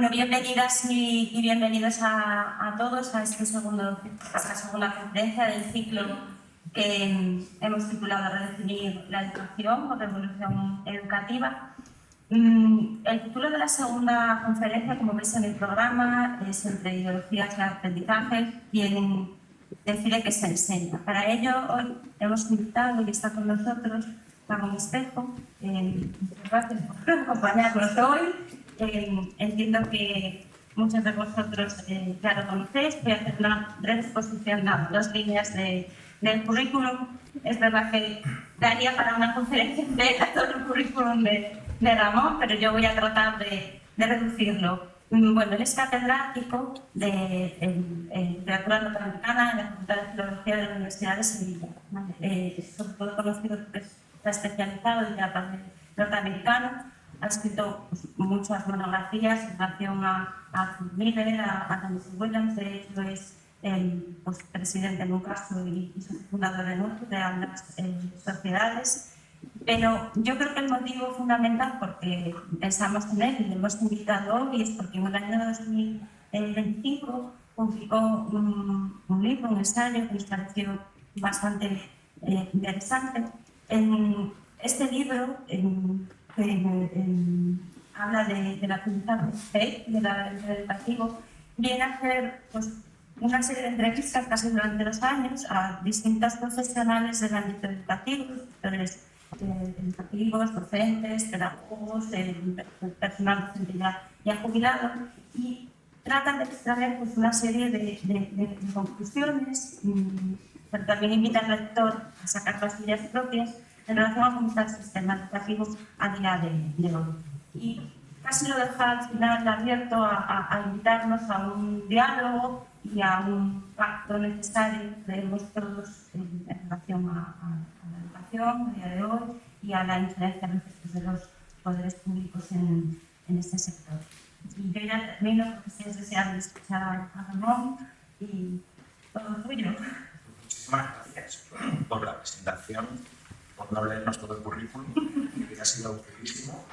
Bueno, bienvenidas y bienvenidos a todos a esta segunda conferencia del ciclo que hemos titulado Redefinir la educación o revolución educativa. El título de la segunda conferencia, como veis en el programa, es Entre ideologías y aprendizaje, quien decide que se enseña. Para ello, hoy hemos invitado y está con nosotros Ramón Espejo. Muchas gracias por acompañarnos hoy. Entiendo que muchos de vosotros ya lo conocéis. Voy a hacer una breve exposición de dos líneas del currículum. Es verdad que daría para una conferencia entera todo el currículum de Ramón, pero yo voy a tratar de reducirlo. Bueno, él es catedrático de literatura norteamericana en la Facultad de Filología de la Universidad de Sevilla. Sobre todo conocido porque está especializado en literatura norteamericana. Ha escrito muchas monografías en relación a Miller, a Tennessee Williams. De hecho, es presidente en un caso y fundador de ambas sociedades. Pero yo creo que el motivo fundamental porque pensamos en él y lo hemos invitado hoy es porque en el año 2025 publicó un libro, un ensayo que nos pareció bastante interesante. En este libro habla del aprendizaje del educativo, viene a hacer una serie de entrevistas casi durante 2 años a distintos profesionales del ámbito educativo, educativos, docentes, pedagogos, personal docente ya jubilado, y tratan de extraer una serie de conclusiones, pero también invitan al lector a sacar las suyas propias en relación a cómo está el sistema educativo a día de hoy. Y casi lo deja al final abierto a invitarnos a un diálogo y a un pacto necesario, creemos todos, en relación a la educación a día de hoy y a la injerencia de los poderes públicos en este sector. Y yo ya termino porque si es deseable escuchar a Ramón y todo tuyo. Muchísimas gracias por la presentación, por no leernos todo el currículum, que ha sido utilísimo,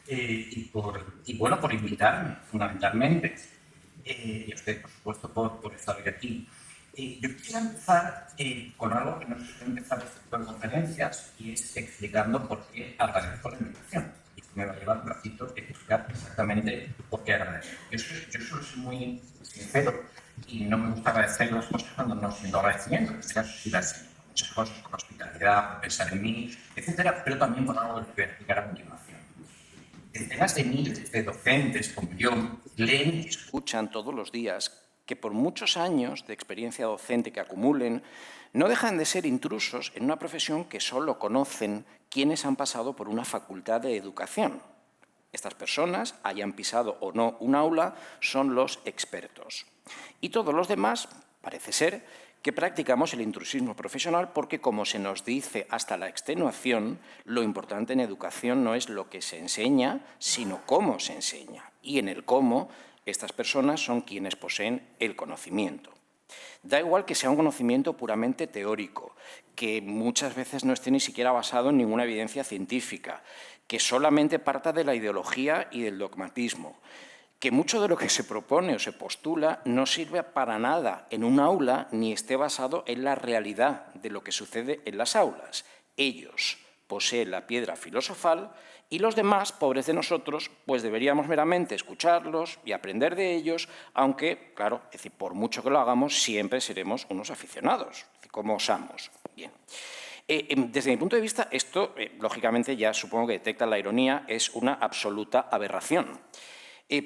y por invitarme, fundamentalmente. Y a usted, por supuesto, por estar hoy aquí. Yo quisiera empezar con algo que nos suele empezar este tipo de conferencias, y es explicando por qué agradezco la invitación. Y me va a llevar un ratito explicar exactamente por qué agradezco. Yo suelo ser muy sincero y no me gusta agradecer las cosas cuando no siento agradecimiento. En este caso sí las siento. Muchas cosas, con hospitalidad, por pensar en mí, etcétera, pero también por algo que voy a explicar a continuación. Decenas de miles de docentes como yo leen y escuchan todos los días que por muchos años de experiencia docente que acumulen, no dejan de ser intrusos en una profesión que solo conocen quienes han pasado por una facultad de educación. Estas personas, hayan pisado o no un aula, son los expertos. Y todos los demás, parece ser, que practicamos el intrusismo profesional porque, como se nos dice hasta la extenuación, lo importante en educación no es lo que se enseña, sino cómo se enseña. Y en el cómo, estas personas son quienes poseen el conocimiento. Da igual que sea un conocimiento puramente teórico, que muchas veces no esté ni siquiera basado en ninguna evidencia científica, que solamente parta de la ideología y del dogmatismo, que mucho de lo que se propone o se postula no sirve para nada en un aula ni esté basado en la realidad de lo que sucede en las aulas. Ellos poseen la piedra filosofal y los demás, pobres de nosotros, pues deberíamos meramente escucharlos y aprender de ellos, aunque, claro, es decir, por mucho que lo hagamos, siempre seremos unos aficionados, como osamos. Bien. Desde mi punto de vista, esto, lógicamente, ya supongo que detecta la ironía, es una absoluta aberración.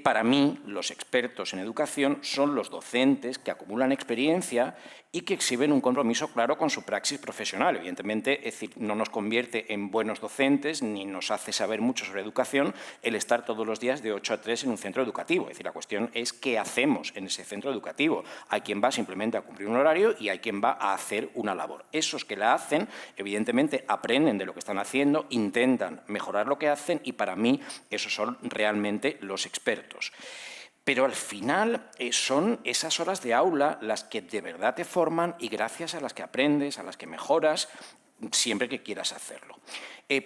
Para mí, los expertos en educación son los docentes que acumulan experiencia y que exhiben un compromiso claro con su praxis profesional. Evidentemente, es decir, no nos convierte en buenos docentes ni nos hace saber mucho sobre educación el estar todos los días de 8 a 3 en un centro educativo. Es decir, la cuestión es qué hacemos en ese centro educativo. Hay quien va simplemente a cumplir un horario y hay quien va a hacer una labor. Esos que la hacen, evidentemente, aprenden de lo que están haciendo, intentan mejorar lo que hacen y para mí esos son realmente los expertos. Pero al final son esas horas de aula las que de verdad te forman y gracias a las que aprendes, a las que mejoras, siempre que quieras hacerlo.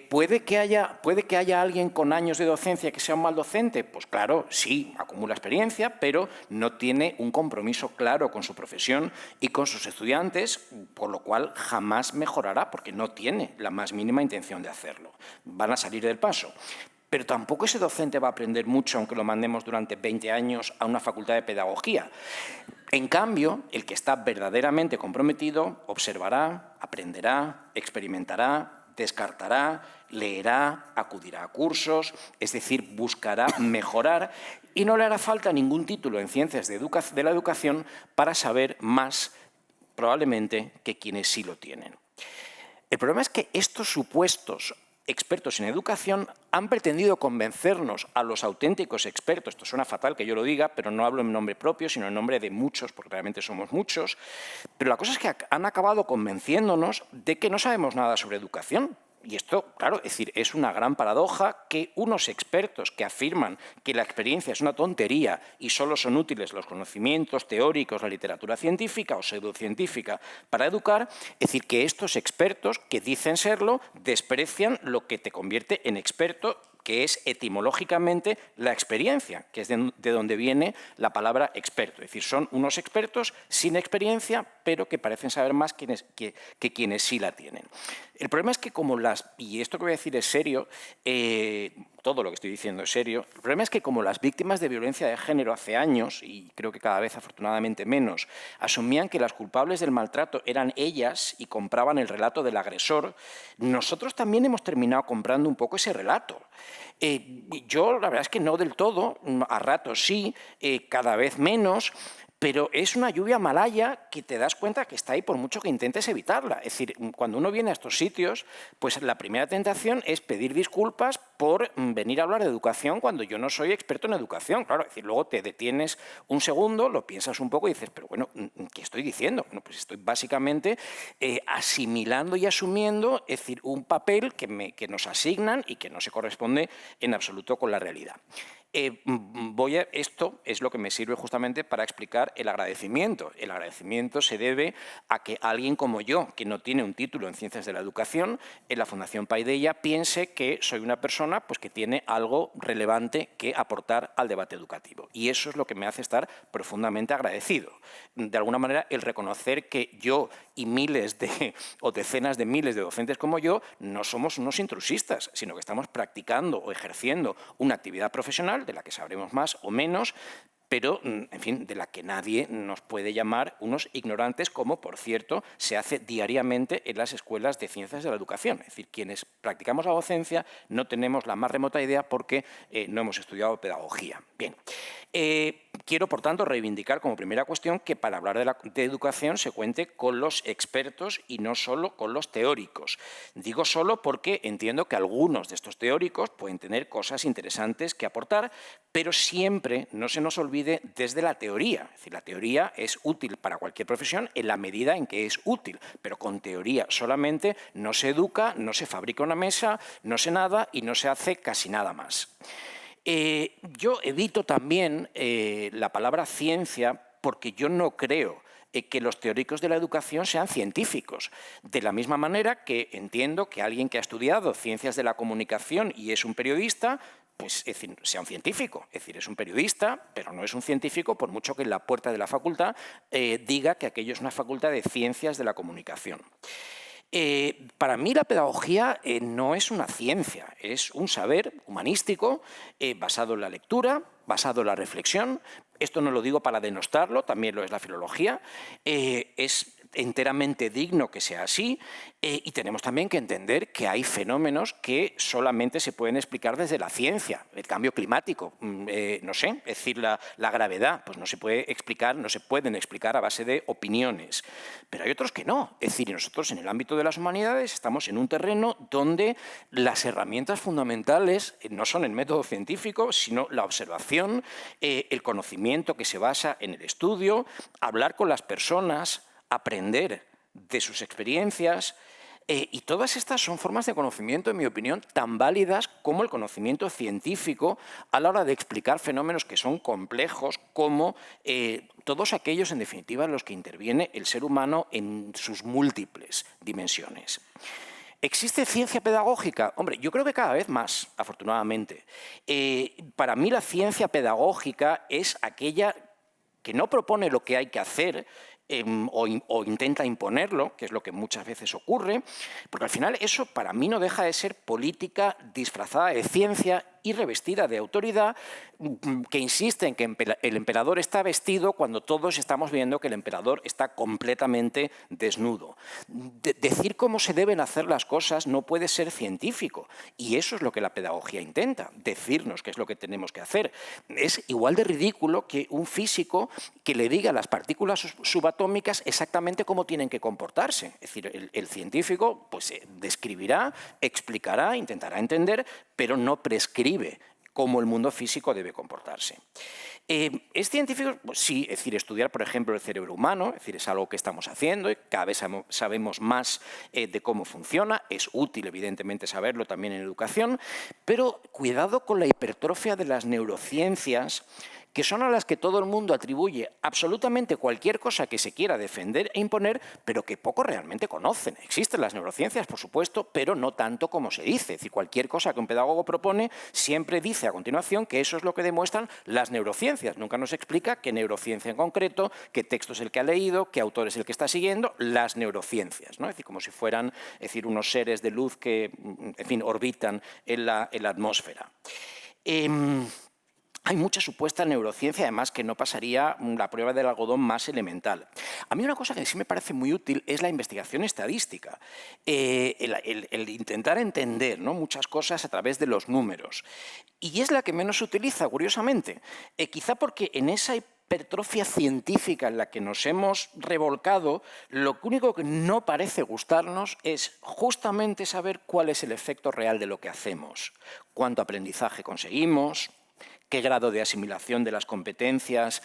¿Puede que haya alguien con años de docencia que sea un mal docente? Pues claro, sí, acumula experiencia, pero no tiene un compromiso claro con su profesión y con sus estudiantes, por lo cual jamás mejorará, porque no tiene la más mínima intención de hacerlo. Van a salir del paso. Pero tampoco ese docente va a aprender mucho aunque lo mandemos durante 20 años a una facultad de pedagogía. En cambio, el que está verdaderamente comprometido observará, aprenderá, experimentará, descartará, leerá, acudirá a cursos, es decir, buscará mejorar y no le hará falta ningún título en ciencias de la educación para saber más, probablemente, que quienes sí lo tienen. El problema es que estos supuestos expertos en educación han pretendido convencernos a los auténticos expertos, esto suena fatal que yo lo diga, pero no hablo en nombre propio, sino en nombre de muchos, porque realmente somos muchos, pero la cosa es que han acabado convenciéndonos de que no sabemos nada sobre educación. Y esto, claro, es decir, es una gran paradoja que unos expertos que afirman que la experiencia es una tontería y solo son útiles los conocimientos teóricos, la literatura científica o pseudocientífica para educar, es decir, que estos expertos que dicen serlo desprecian lo que te convierte en experto, que es etimológicamente la experiencia, que es de donde viene la palabra experto. Es decir, son unos expertos sin experiencia, pero que parecen saber más que quienes sí la tienen. El problema es que y esto que voy a decir es serio, todo lo que estoy diciendo es serio, el problema es que como las víctimas de violencia de género hace años, y creo que cada vez afortunadamente menos, asumían que las culpables del maltrato eran ellas y compraban el relato del agresor, nosotros también hemos terminado comprando un poco ese relato. Yo la verdad es que no del todo, a ratos sí, cada vez menos, pero es una lluvia malaya que te das cuenta que está ahí por mucho que intentes evitarla. Es decir, cuando uno viene a estos sitios, pues la primera tentación es pedir disculpas por venir a hablar de educación cuando yo no soy experto en educación. Claro, es decir, luego te detienes un segundo, lo piensas un poco y dices, pero bueno, ¿qué estoy diciendo? Bueno, pues estoy básicamente asimilando y asumiendo, es decir, un papel que nos asignan y que no se corresponde en absoluto con la realidad. Esto es lo que me sirve justamente para explicar el agradecimiento. El agradecimiento se debe a que alguien como yo, que no tiene un título en Ciencias de la Educación, en la Fundación Paideia piense que soy una persona pues, que tiene algo relevante que aportar al debate educativo. Y eso es lo que me hace estar profundamente agradecido. De alguna manera, el reconocer que yo y miles o decenas de miles de docentes como yo no somos unos intrusistas, sino que estamos practicando o ejerciendo una actividad profesional de la que sabremos más o menos, pero, en fin, de la que nadie nos puede llamar unos ignorantes, como, por cierto, se hace diariamente en las escuelas de ciencias de la educación. Es decir, quienes practicamos la docencia no tenemos la más remota idea porque no hemos estudiado pedagogía. Bien. Quiero, por tanto, reivindicar como primera cuestión que para hablar de educación se cuente con los expertos y no solo con los teóricos. Digo solo porque entiendo que algunos de estos teóricos pueden tener cosas interesantes que aportar, pero siempre no se nos olvide desde la teoría. Es decir, la teoría es útil para cualquier profesión en la medida en que es útil, pero con teoría solamente no se educa, no se fabrica una mesa, no se nada y no se hace casi nada más. Yo evito también la palabra ciencia porque yo no creo que los teóricos de la educación sean científicos. De la misma manera que entiendo que alguien que ha estudiado ciencias de la comunicación y es un periodista, pues es decir, sea un científico. Es decir, es un periodista, pero no es un científico por mucho que en la puerta de la facultad diga que aquello es una facultad de ciencias de la comunicación. Para mí la pedagogía no es una ciencia, es un saber humanístico basado en la lectura, basado en la reflexión. Esto no lo digo para denostarlo, también lo es la filología. Es enteramente digno que sea así y tenemos también que entender que hay fenómenos que solamente se pueden explicar desde la ciencia. El cambio climático, no sé, es decir, la gravedad, pues no se puede explicar, no se pueden explicar a base de opiniones. Pero hay otros que no. Es decir, nosotros en el ámbito de las humanidades estamos en un terreno donde las herramientas fundamentales no son el método científico, sino la observación, el conocimiento que se basa en el estudio, hablar con las personas, aprender de sus experiencias, Y todas estas son formas de conocimiento, en mi opinión, tan válidas como el conocimiento científico a la hora de explicar fenómenos que son complejos, como todos aquellos, en definitiva, en los que interviene el ser humano en sus múltiples dimensiones. ¿Existe ciencia pedagógica? Hombre, yo creo que cada vez más, afortunadamente. Para mí la ciencia pedagógica es aquella que no propone lo que hay que hacer, o intenta imponerlo, que es lo que muchas veces ocurre, porque al final eso para mí no deja de ser política disfrazada de ciencia y revestida de autoridad, que insiste en que el emperador está vestido cuando todos estamos viendo que el emperador está completamente desnudo. Decir cómo se deben hacer las cosas no puede ser científico, y eso es lo que la pedagogía intenta, decirnos qué es lo que tenemos que hacer. Es igual de ridículo que un físico que le diga a las partículas subatómicas exactamente cómo tienen que comportarse. Es decir, el científico pues, describirá, explicará, intentará entender, pero no prescribe cómo el mundo físico debe comportarse. ¿Es científico? Pues sí, es decir, estudiar, por ejemplo, el cerebro humano, es decir, es algo que estamos haciendo y cada vez sabemos más de cómo funciona, es útil, evidentemente, saberlo también en educación, pero cuidado con la hipertrofia de las neurociencias, que son a las que todo el mundo atribuye absolutamente cualquier cosa que se quiera defender e imponer, pero que poco realmente conocen. Existen las neurociencias, por supuesto, pero no tanto como se dice. Es decir, cualquier cosa que un pedagogo propone siempre dice a continuación que eso es lo que demuestran las neurociencias. Nunca nos explica qué neurociencia en concreto, qué texto es el que ha leído, qué autor es el que está siguiendo, las neurociencias, ¿no? Es decir, como si fueran unos seres de luz que orbitan en la atmósfera. Hay mucha supuesta neurociencia, además, que no pasaría la prueba del algodón más elemental. A mí una cosa que sí me parece muy útil es la investigación estadística, el intentar entender, ¿no?, muchas cosas a través de los números. Y es la que menos se utiliza, curiosamente, quizá porque en esa hipertrofia científica en la que nos hemos revolcado, lo único que no parece gustarnos es justamente saber cuál es el efecto real de lo que hacemos, cuánto aprendizaje conseguimos, qué grado de asimilación de las competencias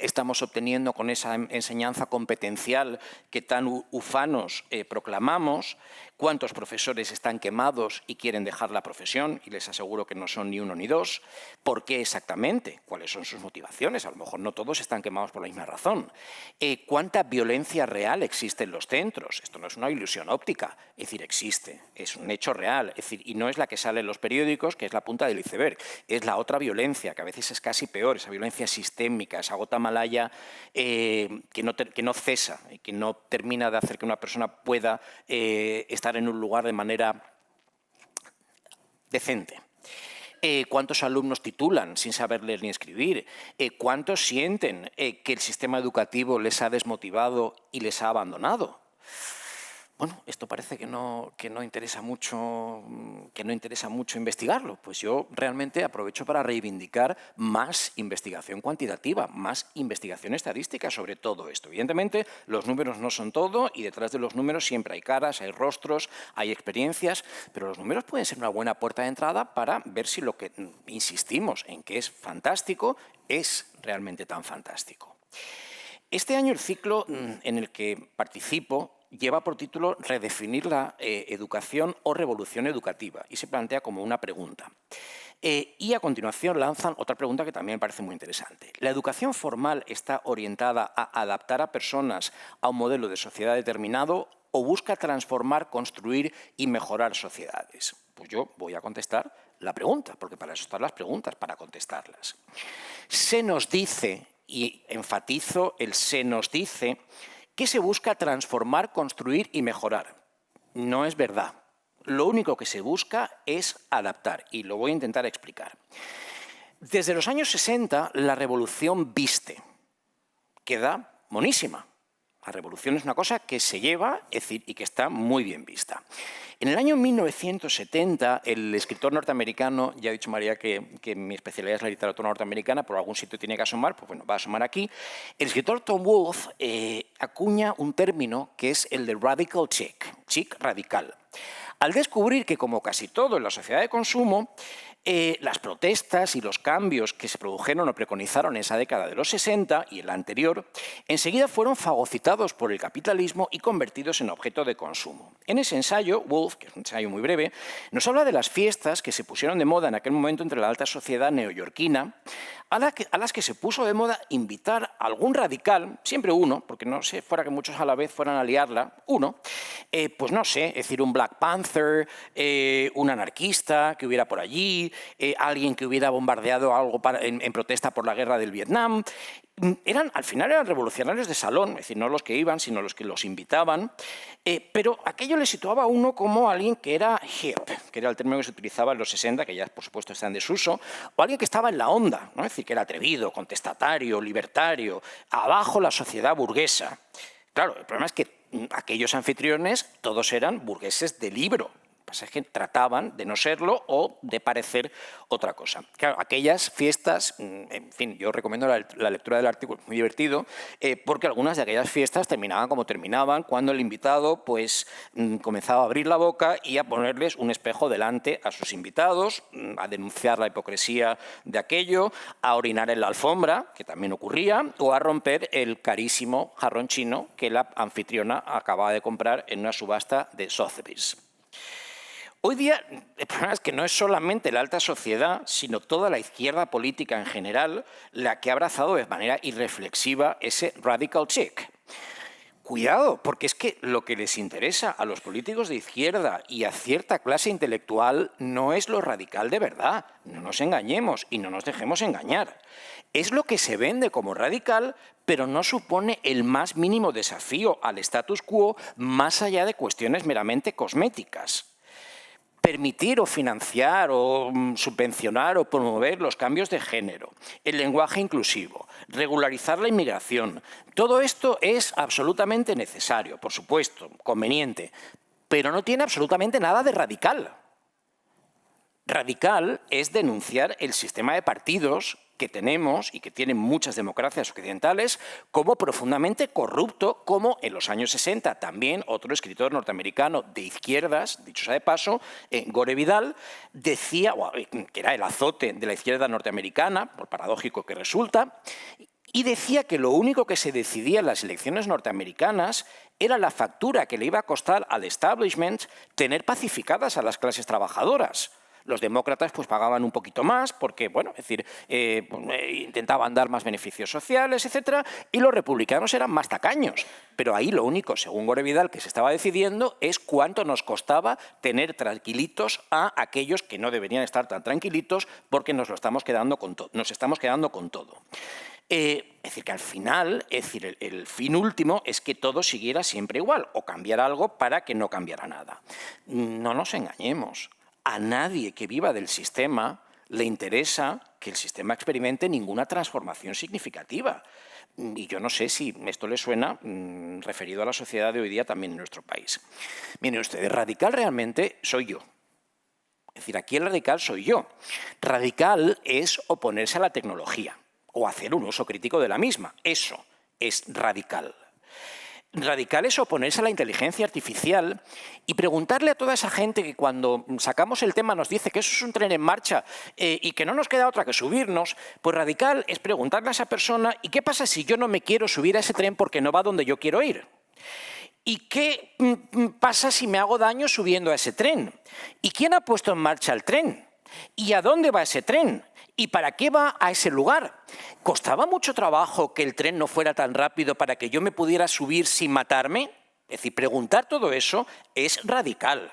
estamos obteniendo con esa enseñanza competencial que tan ufanos proclamamos, cuántos profesores están quemados y quieren dejar la profesión, y les aseguro que no son ni uno ni dos, por qué exactamente, cuáles son sus motivaciones, a lo mejor no todos están quemados por la misma razón, cuánta violencia real existe en los centros, esto no es una ilusión óptica, es decir, existe, es un hecho real, es decir, y no es la que sale en los periódicos, que es la punta del iceberg, es la otra violencia, que a veces es casi peor, esa violencia sistémica, esa gota malaya que no cesa y que no termina de hacer que una persona pueda estar en un lugar de manera decente. ¿Cuántos alumnos titulan sin saber leer ni escribir? ¿Cuántos sienten que el sistema educativo les ha desmotivado y les ha abandonado? Bueno, esto parece que no interesa mucho investigarlo. Pues yo realmente aprovecho para reivindicar más investigación cuantitativa, más investigación estadística sobre todo esto. Evidentemente, los números no son todo y detrás de los números siempre hay caras, hay rostros, hay experiencias, pero los números pueden ser una buena puerta de entrada para ver si lo que insistimos en que es fantástico es realmente tan fantástico. Este año el ciclo en el que participo lleva por título Redefinir la educación o revolución educativa y se plantea como una pregunta. Y a continuación lanzan otra pregunta que también me parece muy interesante. ¿La educación formal está orientada a adaptar a personas a un modelo de sociedad determinado o busca transformar, construir y mejorar sociedades? Pues yo voy a contestar la pregunta, porque para eso están las preguntas, para contestarlas. Se nos dice, y enfatizo el se nos dice, que se busca transformar, construir y mejorar. No es verdad. Lo único que se busca es adaptar, y lo voy a intentar explicar. Desde los años 60, la revolución viste. Queda monísima. La revolución es una cosa que se lleva, es decir, y que está muy bien vista. En el año 1970, el escritor norteamericano, ya ha dicho María que mi especialidad es la literatura norteamericana, por algún sitio tiene que asomar, pues bueno, va a asomar aquí. El escritor Tom Wolfe acuña un término que es el de radical chic radical. Al descubrir que, como casi todo en la sociedad de consumo, Las protestas y los cambios que se produjeron o preconizaron en esa década de los 60 y en la anterior, enseguida fueron fagocitados por el capitalismo y convertidos en objeto de consumo. En ese ensayo, Woolf, que es un ensayo muy breve, nos habla de las fiestas que se pusieron de moda en aquel momento entre la alta sociedad neoyorquina, a las que se puso de moda invitar a algún radical, siempre uno, porque no sé, fuera que muchos a la vez fueran a liarla, uno, pues no sé, es decir, un Black Panther, un anarquista que hubiera por allí, alguien que hubiera bombardeado algo en protesta por la guerra del Vietnam. Al final eran revolucionarios de salón, es decir, no los que iban, sino los que los invitaban, pero aquello le situaba a uno como alguien que era hip, que era el término que se utilizaba en los 60, que ya por supuesto está en desuso, o alguien que estaba en la onda, ¿no? Es decir, que era atrevido, contestatario, libertario, abajo la sociedad burguesa. Claro, el problema es que aquellos anfitriones todos eran burgueses de libro. Lo que pasa es que trataban de no serlo o de parecer otra cosa. Claro, aquellas fiestas, en fin, yo recomiendo la lectura del artículo, muy divertido, porque algunas de aquellas fiestas terminaban como terminaban, cuando el invitado pues comenzaba a abrir la boca y a ponerles un espejo delante a sus invitados, a denunciar la hipocresía de aquello, a orinar en la alfombra, que también ocurría, o a romper el carísimo jarrón chino que la anfitriona acababa de comprar en una subasta de Sotheby's. Hoy día el problema es que no es solamente la alta sociedad, sino toda la izquierda política en general la que ha abrazado de manera irreflexiva ese radical chic. Cuidado, porque es que lo que les interesa a los políticos de izquierda y a cierta clase intelectual no es lo radical de verdad. No nos engañemos y no nos dejemos engañar. Es lo que se vende como radical, pero no supone el más mínimo desafío al status quo más allá de cuestiones meramente cosméticas. Permitir o financiar o subvencionar o promover los cambios de género, el lenguaje inclusivo, regularizar la inmigración. Todo esto es absolutamente necesario, por supuesto, conveniente, pero no tiene absolutamente nada de radical. Radical es denunciar el sistema de partidos que tenemos y que tienen muchas democracias occidentales como profundamente corrupto, como en los años 60 también otro escritor norteamericano de izquierdas, dicho sea de paso, Gore Vidal, decía, que era el azote de la izquierda norteamericana, por paradójico que resulta, y decía que lo único que se decidía en las elecciones norteamericanas era la factura que le iba a costar al establishment tener pacificadas a las clases trabajadoras. Los demócratas pues pagaban un poquito más porque, bueno, es decir, intentaban dar más beneficios sociales, etcétera, y los republicanos eran más tacaños. Pero ahí lo único, según Gore Vidal, que se estaba decidiendo es cuánto nos costaba tener tranquilitos a aquellos que no deberían estar tan tranquilitos porque nos estamos quedando con todo. Es decir, que al final, el fin último es que todo siguiera siempre igual o cambiar algo para que no cambiara nada. No nos engañemos. A nadie que viva del sistema le interesa que el sistema experimente ninguna transformación significativa. Y yo no sé si esto le suena referido a la sociedad de hoy día también en nuestro país. Miren ustedes, radical realmente soy yo. Es decir, aquí el radical soy yo. Radical es oponerse a la tecnología o hacer un uso crítico de la misma. Eso es radical. Radical es oponerse a la inteligencia artificial y preguntarle a toda esa gente que cuando sacamos el tema nos dice que eso es un tren en marcha y que no nos queda otra que subirnos, pues radical es preguntarle a esa persona ¿y qué pasa si yo no me quiero subir a ese tren porque no va donde yo quiero ir? ¿Y qué pasa si me hago daño subiendo a ese tren? ¿Y quién ha puesto en marcha el tren? ¿Y a dónde va ese tren? ¿Y para qué va a ese lugar? ¿Costaba mucho trabajo que el tren no fuera tan rápido para que yo me pudiera subir sin matarme? Es decir, preguntar todo eso es radical.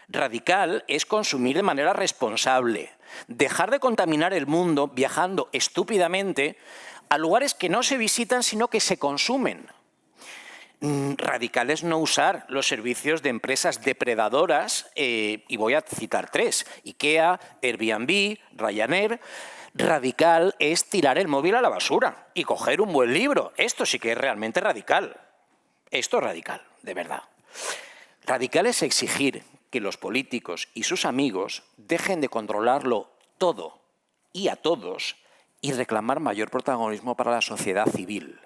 Radical es consumir de manera responsable, dejar de contaminar el mundo viajando estúpidamente a lugares que no se visitan sino que se consumen. Radical es no usar los servicios de empresas depredadoras, y voy a citar 3, IKEA, Airbnb, Ryanair. Radical es tirar el móvil a la basura y coger un buen libro. Esto sí que es realmente radical. Esto es radical, de verdad. Radical es exigir que los políticos y sus amigos dejen de controlarlo todo y a todos y reclamar mayor protagonismo para la sociedad civil.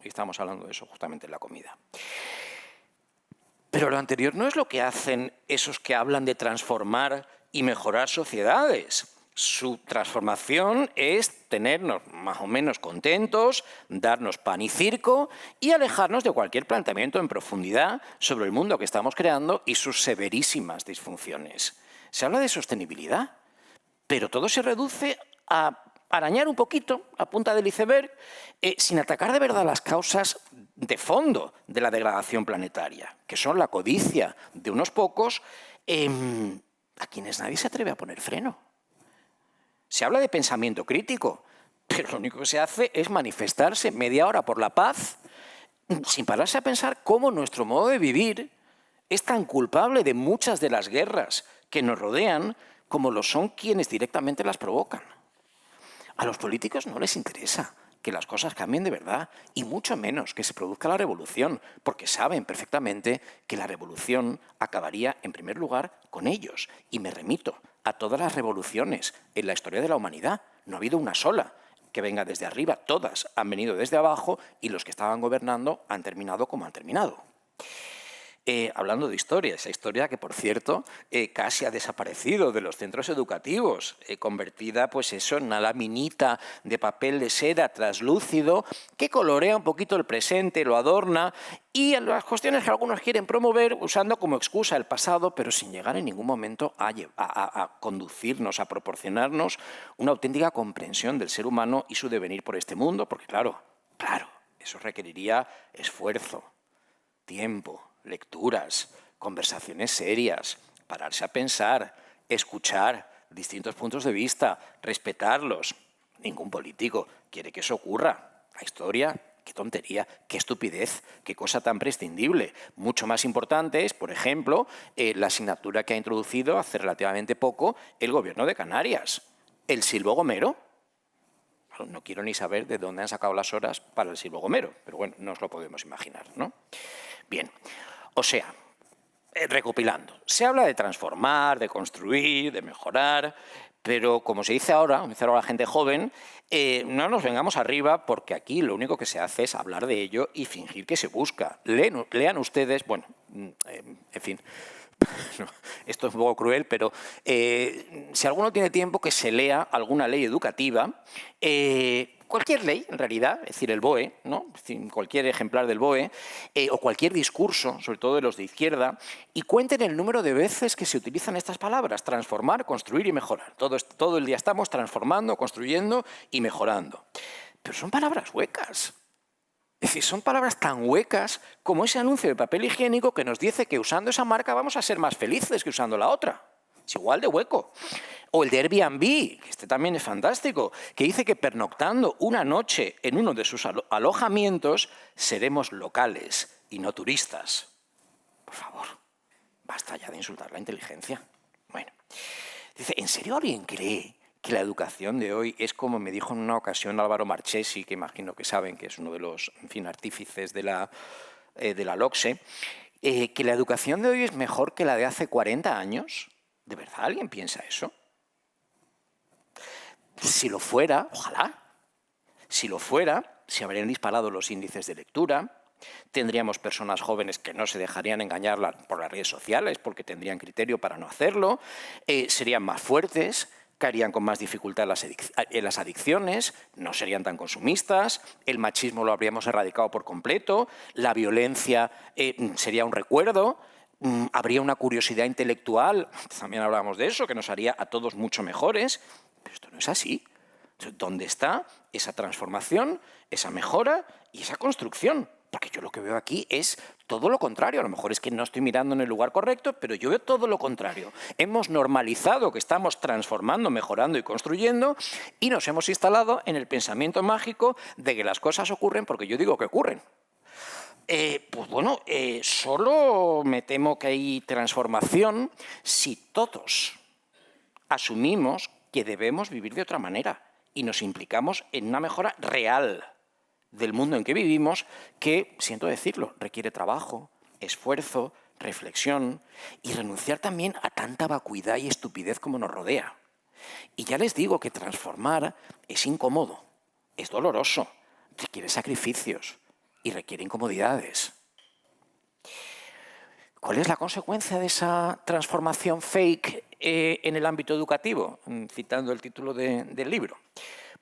Y estamos hablando de eso justamente en la comida. Pero lo anterior no es lo que hacen esos que hablan de transformar y mejorar sociedades. Su transformación es tenernos más o menos contentos, darnos pan y circo y alejarnos de cualquier planteamiento en profundidad sobre el mundo que estamos creando y sus severísimas disfunciones. Se habla de sostenibilidad, pero todo se reduce a arañar un poquito a punta del iceberg sin atacar de verdad las causas de fondo de la degradación planetaria, que son la codicia de unos pocos a quienes nadie se atreve a poner freno. Se habla de pensamiento crítico, pero lo único que se hace es manifestarse media hora por la paz sin pararse a pensar cómo nuestro modo de vivir es tan culpable de muchas de las guerras que nos rodean como lo son quienes directamente las provocan. A los políticos no les interesa que las cosas cambien de verdad y mucho menos que se produzca la revolución, porque saben perfectamente que la revolución acabaría en primer lugar con ellos. Y me remito a todas las revoluciones en la historia de la humanidad. No ha habido una sola que venga desde arriba, todas han venido desde abajo y los que estaban gobernando han terminado como han terminado. Hablando de historia, esa historia que, por cierto, casi ha desaparecido de los centros educativos, convertida pues eso, en una laminita de papel de seda translúcido que colorea un poquito el presente, lo adorna, y en las cuestiones que algunos quieren promover usando como excusa el pasado, pero sin llegar en ningún momento a conducirnos, a proporcionarnos una auténtica comprensión del ser humano y su devenir por este mundo, porque claro, eso requeriría esfuerzo, tiempo, lecturas, conversaciones serias, pararse a pensar, escuchar distintos puntos de vista, respetarlos. Ningún político quiere que eso ocurra. La historia, qué tontería, qué estupidez, qué cosa tan prescindible. Mucho más importante es, por ejemplo, la asignatura que ha introducido hace relativamente poco el Gobierno de Canarias. El Silvo Gomero. No quiero ni saber de dónde han sacado las horas para el Silvo Gomero, pero bueno, nos lo podemos imaginar, ¿no? Bien, o sea, recopilando, se habla de transformar, de construir, de mejorar, pero como se dice ahora la gente joven, no nos vengamos arriba porque aquí lo único que se hace es hablar de ello y fingir que se busca. Lean ustedes, bueno, en fin, no, esto es un poco cruel, pero si alguno tiene tiempo que se lea alguna ley educativa, cualquier ley, en realidad, es decir, el BOE, ¿no? Es decir, cualquier ejemplar del BOE, o cualquier discurso, sobre todo de los de izquierda, y cuenten el número de veces que se utilizan estas palabras, transformar, construir y mejorar. Todo el día estamos transformando, construyendo y mejorando. Pero son palabras huecas. Es decir, son palabras tan huecas como ese anuncio de papel higiénico que nos dice que usando esa marca vamos a ser más felices que usando la otra. Es igual de hueco. O el de Airbnb, que este también es fantástico, que dice que pernoctando una noche en uno de sus alojamientos seremos locales y no turistas. Por favor, basta ya de insultar la inteligencia. Bueno, dice, ¿en serio alguien cree que la educación de hoy es como me dijo en una ocasión Álvaro Marchesi, que imagino que saben que es uno de los artífices de la LOCSE, que la educación de hoy es mejor que la de hace 40 años? ¿De verdad alguien piensa eso? Si lo fuera, ojalá. Si lo fuera, se habrían disparado los índices de lectura, tendríamos personas jóvenes que no se dejarían engañar por las redes sociales porque tendrían criterio para no hacerlo, serían más fuertes, caerían con más dificultad en las adicciones, no serían tan consumistas, el machismo lo habríamos erradicado por completo, la violencia sería un recuerdo, habría una curiosidad intelectual, también hablábamos de eso, que nos haría a todos mucho mejores, pero esto no es así. ¿Dónde está esa transformación, esa mejora y esa construcción? Porque yo lo que veo aquí es todo lo contrario. A lo mejor es que no estoy mirando en el lugar correcto, pero yo veo todo lo contrario. Hemos normalizado que estamos transformando, mejorando y construyendo y nos hemos instalado en el pensamiento mágico de que las cosas ocurren porque yo digo que ocurren. Pues bueno, solo me temo que hay transformación si todos asumimos que debemos vivir de otra manera y nos implicamos en una mejora real del mundo en que vivimos que, siento decirlo, requiere trabajo, esfuerzo, reflexión y renunciar también a tanta vacuidad y estupidez como nos rodea. Y ya les digo que transformar es incómodo, es doloroso, requiere sacrificios y requiere incomodidades. ¿Cuál es la consecuencia de esa transformación fake en el ámbito educativo? Citando el título del libro.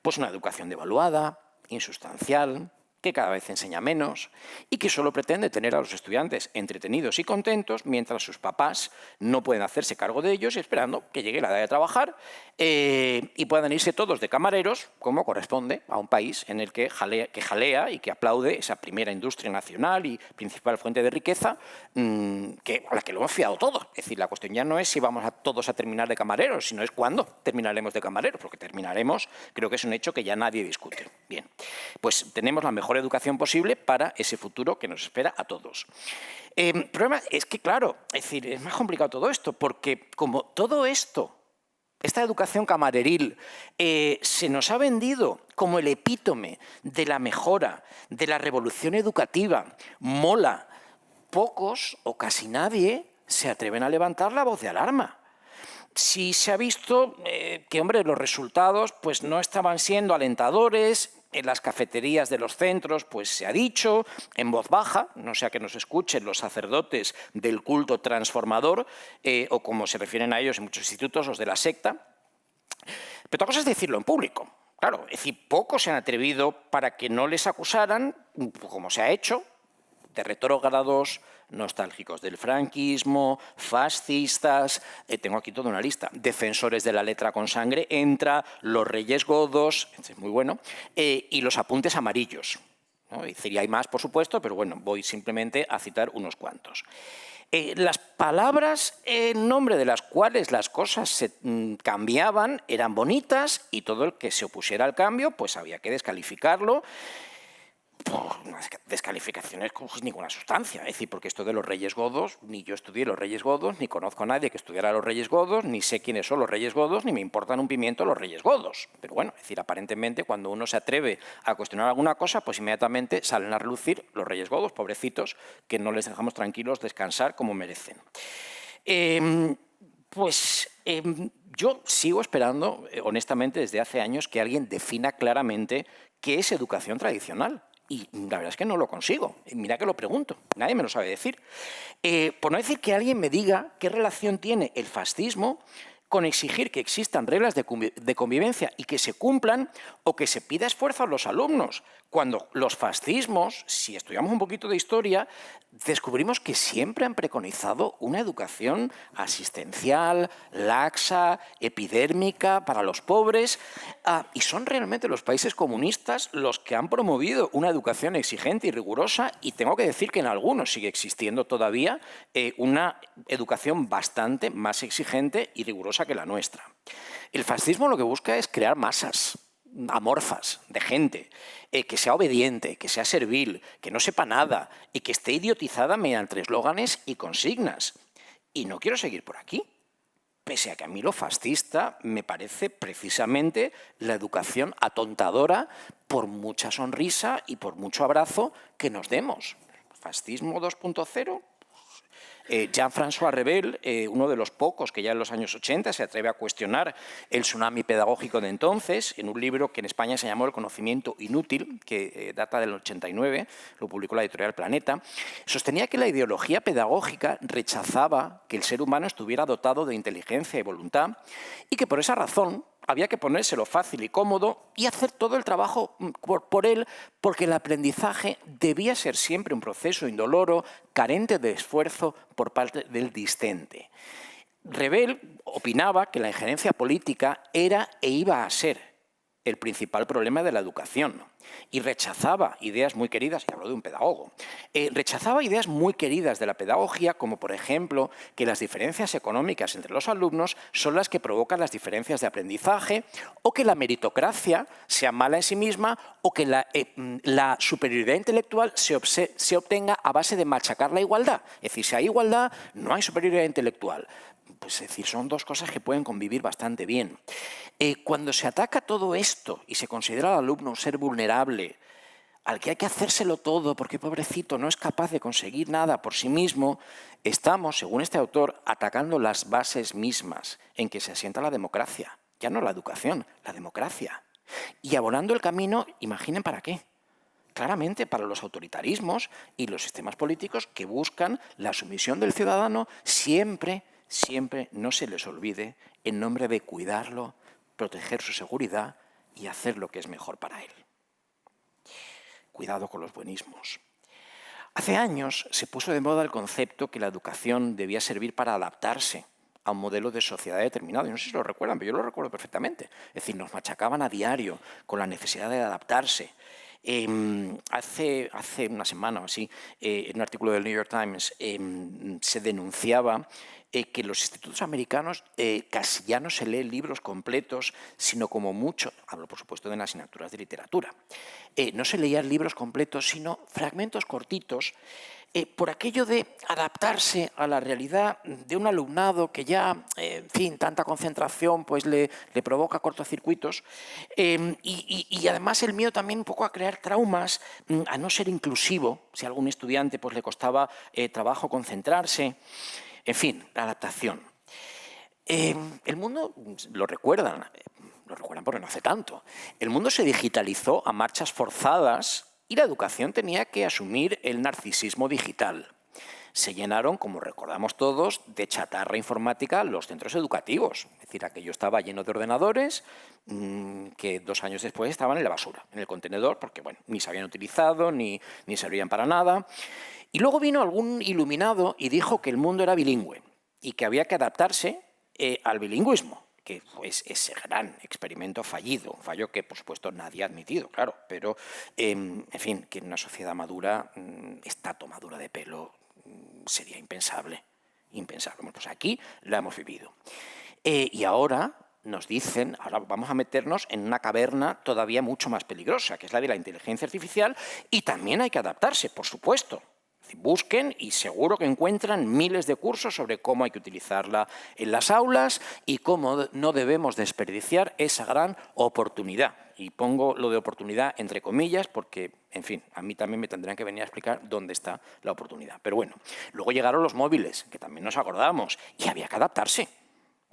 Pues una educación devaluada, insustancial, que cada vez enseña menos y que solo pretende tener a los estudiantes entretenidos y contentos mientras sus papás no pueden hacerse cargo de ellos, esperando que llegue la edad de trabajar y puedan irse todos de camareros, como corresponde a un país en el que jalea y que aplaude esa primera industria nacional y principal fuente de riqueza a la que lo hemos fiado todo. Es decir, la cuestión ya no es si vamos todos a terminar de camareros, sino es cuándo terminaremos de camareros, porque terminaremos, creo que es un hecho que ya nadie discute. Bien, pues tenemos la mejor educación posible para ese futuro que nos espera a todos. El problema es que, claro, es decir, es más complicado todo esto, porque como todo esto, esta educación camareril, se nos ha vendido como el epítome de la mejora, de la revolución educativa, mola, pocos o casi nadie se atreven a levantar la voz de alarma. Sí se ha visto que, hombre, los resultados pues, no estaban siendo alentadores. En las cafeterías de los centros pues se ha dicho en voz baja, no sea que nos escuchen los sacerdotes del culto transformador o como se refieren a ellos en muchos institutos, los de la secta. Pero otra cosa es decirlo en público. Claro, es decir, pocos se han atrevido para que no les acusaran, como se ha hecho, de retrógrados, nostálgicos del franquismo, fascistas, tengo aquí toda una lista, defensores de la letra con sangre, entra los reyes godos, este es muy bueno, y los apuntes amarillos, ¿no? Y hay más, por supuesto, pero bueno, voy simplemente a citar unos cuantos. Las palabras en nombre de las cuales las cosas se cambiaban eran bonitas y todo el que se opusiera al cambio pues había que descalificarlo. Por unas descalificaciones con ninguna sustancia. Es decir, porque esto de los reyes godos, ni yo estudié los reyes godos, ni conozco a nadie que estudiara los reyes godos, ni sé quiénes son los reyes godos, ni me importan un pimiento los reyes godos. Pero bueno, es decir, aparentemente cuando uno se atreve a cuestionar alguna cosa, pues inmediatamente salen a relucir los reyes godos, pobrecitos, que no les dejamos tranquilos descansar como merecen. Yo sigo esperando, honestamente, desde hace años, que alguien defina claramente qué es educación tradicional. Y la verdad es que no lo consigo. Mira que lo pregunto, nadie me lo sabe decir. Por no decir que alguien me diga qué relación tiene el fascismo con exigir que existan reglas de convivencia y que se cumplan o que se pida esfuerzo a los alumnos, cuando los fascismos, si estudiamos un poquito de historia, descubrimos que siempre han preconizado una educación asistencial, laxa, epidérmica para los pobres, y son realmente los países comunistas los que han promovido una educación exigente y rigurosa, y tengo que decir que en algunos sigue existiendo todavía una educación bastante más exigente y rigurosa que la nuestra. El fascismo lo que busca es crear masas amorfas de gente, que sea obediente, que sea servil, que no sepa nada y que esté idiotizada mediante eslóganes y consignas. Y no quiero seguir por aquí, pese a que a mí lo fascista me parece precisamente la educación atontadora por mucha sonrisa y por mucho abrazo que nos demos. Fascismo 2.0. Jean-François Revel, uno de los pocos que ya en los años 80 se atreve a cuestionar el tsunami pedagógico de entonces, en un libro que en España se llamó El conocimiento inútil, que data del 89, lo publicó la editorial Planeta, sostenía que la ideología pedagógica rechazaba que el ser humano estuviera dotado de inteligencia y voluntad y que por esa razón había que ponérselo fácil y cómodo y hacer todo el trabajo por él, porque el aprendizaje debía ser siempre un proceso indoloro, carente de esfuerzo por parte del discente. Revel opinaba que la injerencia política era e iba a ser el principal problema de la educación y rechazaba ideas muy queridas, y hablo de un pedagogo, rechazaba ideas muy queridas de la pedagogía, como por ejemplo que las diferencias económicas entre los alumnos son las que provocan las diferencias de aprendizaje, o que la meritocracia sea mala en sí misma, o que la superioridad intelectual se obtenga a base de machacar la igualdad. Es decir, si hay igualdad, no hay superioridad intelectual. Pues es decir, son dos cosas que pueden convivir bastante bien. Cuando se ataca todo esto y se considera al alumno un ser vulnerable, al que hay que hacérselo todo porque pobrecito no es capaz de conseguir nada por sí mismo, estamos, según este autor, atacando las bases mismas en que se asienta la democracia. Ya no la educación, la democracia. Y abonando el camino, imaginen para qué. claramente para los autoritarismos y los sistemas políticos que buscan la sumisión del ciudadano siempre, siempre, no se les olvide, en nombre de cuidarlo, proteger su seguridad y hacer lo que es mejor para él. Cuidado con los buenismos. Hace años se puso de moda el concepto que la educación debía servir para adaptarse a un modelo de sociedad determinado. Y no sé si lo recuerdan, pero yo lo recuerdo perfectamente. Es decir, nos machacaban a diario con la necesidad de adaptarse. Hace una semana o así, en un artículo del New York Times, se denunciaba que en los institutos americanos casi ya no se leen libros completos, sino como mucho, hablo por supuesto de las asignaturas de literatura, no se leían libros completos, sino fragmentos cortitos, por aquello de adaptarse a la realidad de un alumnado que ya, en fin, tanta concentración pues le provoca cortocircuitos y además el miedo también un poco a crear traumas, a no ser inclusivo, si a algún estudiante pues le costaba trabajo concentrarse, en fin, la adaptación. El mundo, lo recuerdan porque no hace tanto, el mundo se digitalizó a marchas forzadas y la educación tenía que asumir el narcisismo digital. Se llenaron, como recordamos todos, de chatarra informática los centros educativos. Es decir, aquello estaba lleno de ordenadores que 2 años después estaban en la basura, en el contenedor, porque bueno, ni se habían utilizado, ni servían para nada. Y luego vino algún iluminado y dijo que el mundo era bilingüe y que había que adaptarse al bilingüismo, que fue ese gran experimento fallido, un fallo que, por supuesto, nadie ha admitido, claro, pero, en fin, que en una sociedad madura, esta tomadura de pelo sería impensable, impensable. Bueno, pues aquí la hemos vivido. Y ahora nos dicen, ahora vamos a meternos en una caverna todavía mucho más peligrosa, que es la de la inteligencia artificial, y también hay que adaptarse, por supuesto. Busquen y seguro que encuentran miles de cursos sobre cómo hay que utilizarla en las aulas y cómo no debemos desperdiciar esa gran oportunidad. Y pongo lo de oportunidad entre comillas porque, en fin, a mí también me tendrán que venir a explicar dónde está la oportunidad. Pero bueno, luego llegaron los móviles, que también nos acordamos, y había que adaptarse.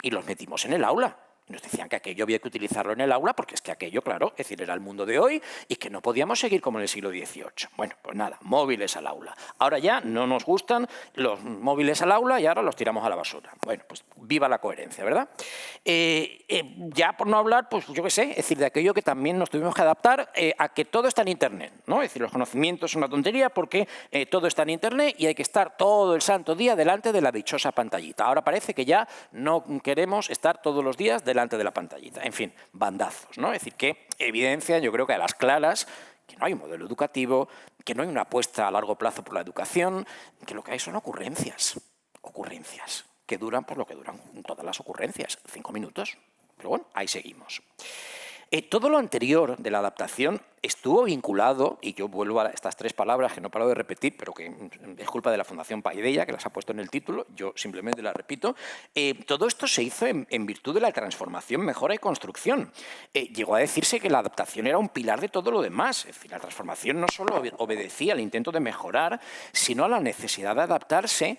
Y los metimos en el aula. Nos decían que aquello había que utilizarlo en el aula porque es que aquello, claro, es decir, era el mundo de hoy y que no podíamos seguir como en el siglo XVIII. Bueno, pues nada, móviles al aula. Ahora ya no nos gustan los móviles al aula y ahora los tiramos a la basura. Bueno, pues viva la coherencia, ¿verdad? Ya por no hablar, pues yo qué sé, es decir, de aquello que también nos tuvimos que adaptar a que todo está en Internet, ¿no? Es decir, los conocimientos son una tontería porque todo está en Internet y hay que estar todo el santo día delante de la dichosa pantallita. Ahora parece que ya no queremos estar todos los días delante de la pantallita. En fin, bandazos, ¿no? Es decir, que evidencian, yo creo que a las claras, que no hay un modelo educativo, que no hay una apuesta a largo plazo por la educación, que lo que hay son ocurrencias que duran por lo que duran todas las ocurrencias, 5 minutos. Pero bueno, ahí seguimos. Todo lo anterior de la adaptación estuvo vinculado, y yo vuelvo a estas 3 palabras que no paro de repetir, pero que es culpa de la Fundación Paideia, que las ha puesto en el título, yo simplemente las repito, todo esto se hizo en virtud de la transformación, mejora y construcción. Llegó a decirse que la adaptación era un pilar de todo lo demás, es decir, la transformación no solo obedecía al intento de mejorar, sino a la necesidad de adaptarse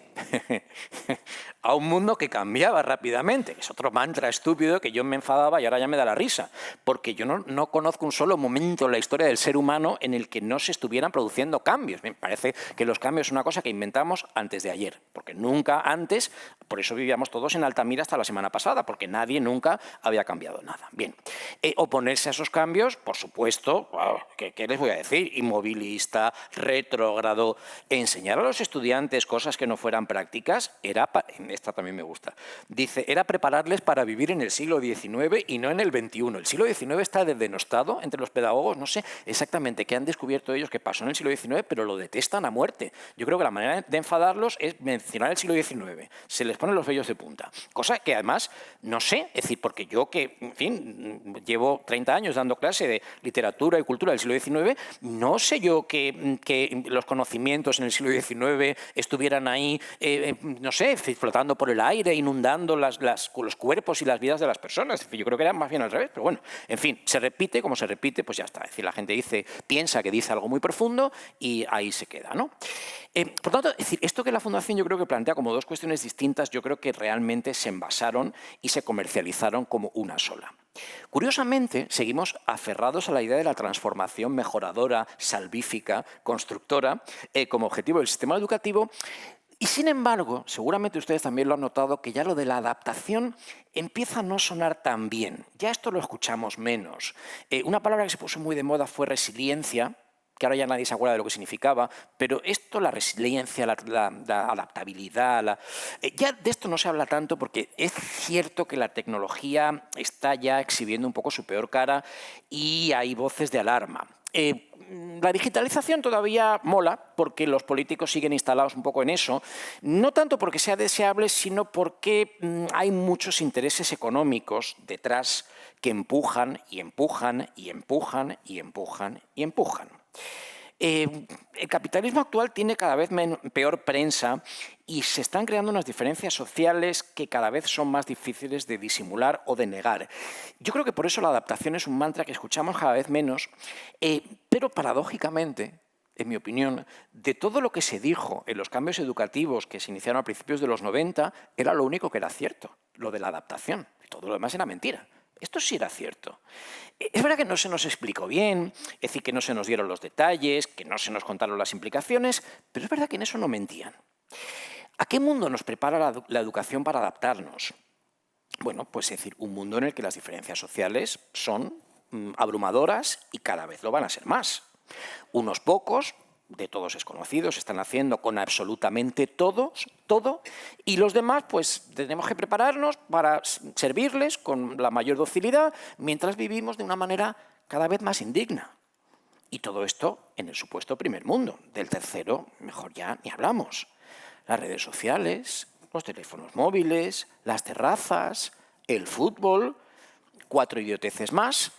a un mundo que cambiaba rápidamente, que es otro mantra estúpido que yo me enfadaba y ahora ya me da la risa, porque yo no conozco un solo momento en la historia del ser humano en el que no se estuvieran produciendo cambios. Me parece que los cambios es una cosa que inventamos antes de ayer, porque nunca antes, por eso vivíamos todos en Altamira hasta la semana pasada, porque nadie nunca había cambiado nada. Bien, oponerse a esos cambios, por supuesto, ¿qué les voy a decir? Inmovilista, retrógrado, enseñar a los estudiantes cosas que no fueran prácticas, esta también me gusta, dice, era prepararles para vivir en el siglo XIX y no en el XXI. El siglo XIX está denostado entre los pedagogos, no sé exactamente qué han descubierto ellos que pasó en el siglo XIX, pero lo detestan a muerte. Yo creo que la manera de enfadarlos es mencionar el siglo XIX. Se les ponen los vellos de punta. Cosa que además, no sé, es decir, porque yo que, en fin, llevo 30 años dando clase de literatura y cultura del siglo XIX, no sé yo que los conocimientos en el siglo XIX estuvieran ahí, no sé, flotando por el aire, inundando los cuerpos y las vidas de las personas. Yo creo que era más bien al revés, pero bueno, en fin, se repite como se repite, pues ya está. Es decir, la gente piensa que dice algo muy profundo y ahí se queda, ¿no? Por tanto, es decir, esto que la Fundación yo creo que plantea como dos cuestiones distintas, yo creo que realmente se envasaron y se comercializaron como una sola. Curiosamente, seguimos aferrados a la idea de la transformación mejoradora, salvífica, constructora, como objetivo del sistema educativo. Y sin embargo, seguramente ustedes también lo han notado, que ya lo de la adaptación empieza a no sonar tan bien. Ya esto lo escuchamos menos. Una palabra que se puso muy de moda fue resiliencia, que ahora ya nadie se acuerda de lo que significaba, pero esto, la resiliencia, la adaptabilidad, ya de esto no se habla tanto porque es cierto que la tecnología está ya exhibiendo un poco su peor cara y hay voces de alarma. La digitalización todavía mola porque los políticos siguen instalados un poco en eso, no tanto porque sea deseable, sino porque hay muchos intereses económicos detrás que empujan y empujan y empujan y empujan y empujan. El capitalismo actual tiene cada vez peor prensa y se están creando unas diferencias sociales que cada vez son más difíciles de disimular o de negar. Yo creo que por eso la adaptación es un mantra que escuchamos cada vez menos, pero paradójicamente, en mi opinión, de todo lo que se dijo en los cambios educativos que se iniciaron a principios de los 90, era lo único que era cierto, lo de la adaptación. Todo lo demás era mentira. Esto sí era cierto. Es verdad que no se nos explicó bien, es decir, que no se nos dieron los detalles, que no se nos contaron las implicaciones, pero es verdad que en eso no mentían. ¿A qué mundo nos prepara la educación para adaptarnos? Bueno, pues es decir, un mundo en el que las diferencias sociales son abrumadoras y cada vez lo van a ser más. Unos pocos, de todos es conocido, se están haciendo con absolutamente todo, y los demás pues tenemos que prepararnos para servirles con la mayor docilidad mientras vivimos de una manera cada vez más indigna. Y todo esto en el supuesto primer mundo. Del tercero, mejor ya ni hablamos. Las redes sociales, los teléfonos móviles, las terrazas, el fútbol, 4 idioteces más,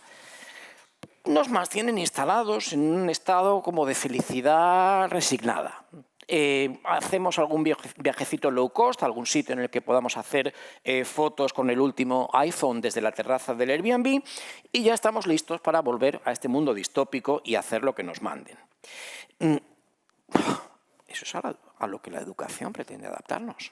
nos mantienen instalados en un estado como de felicidad resignada. Hacemos algún viajecito low cost, algún sitio en el que podamos hacer fotos con el último iPhone desde la terraza del Airbnb y ya estamos listos para volver a este mundo distópico y hacer lo que nos manden. Eso es a lo que la educación pretende adaptarnos.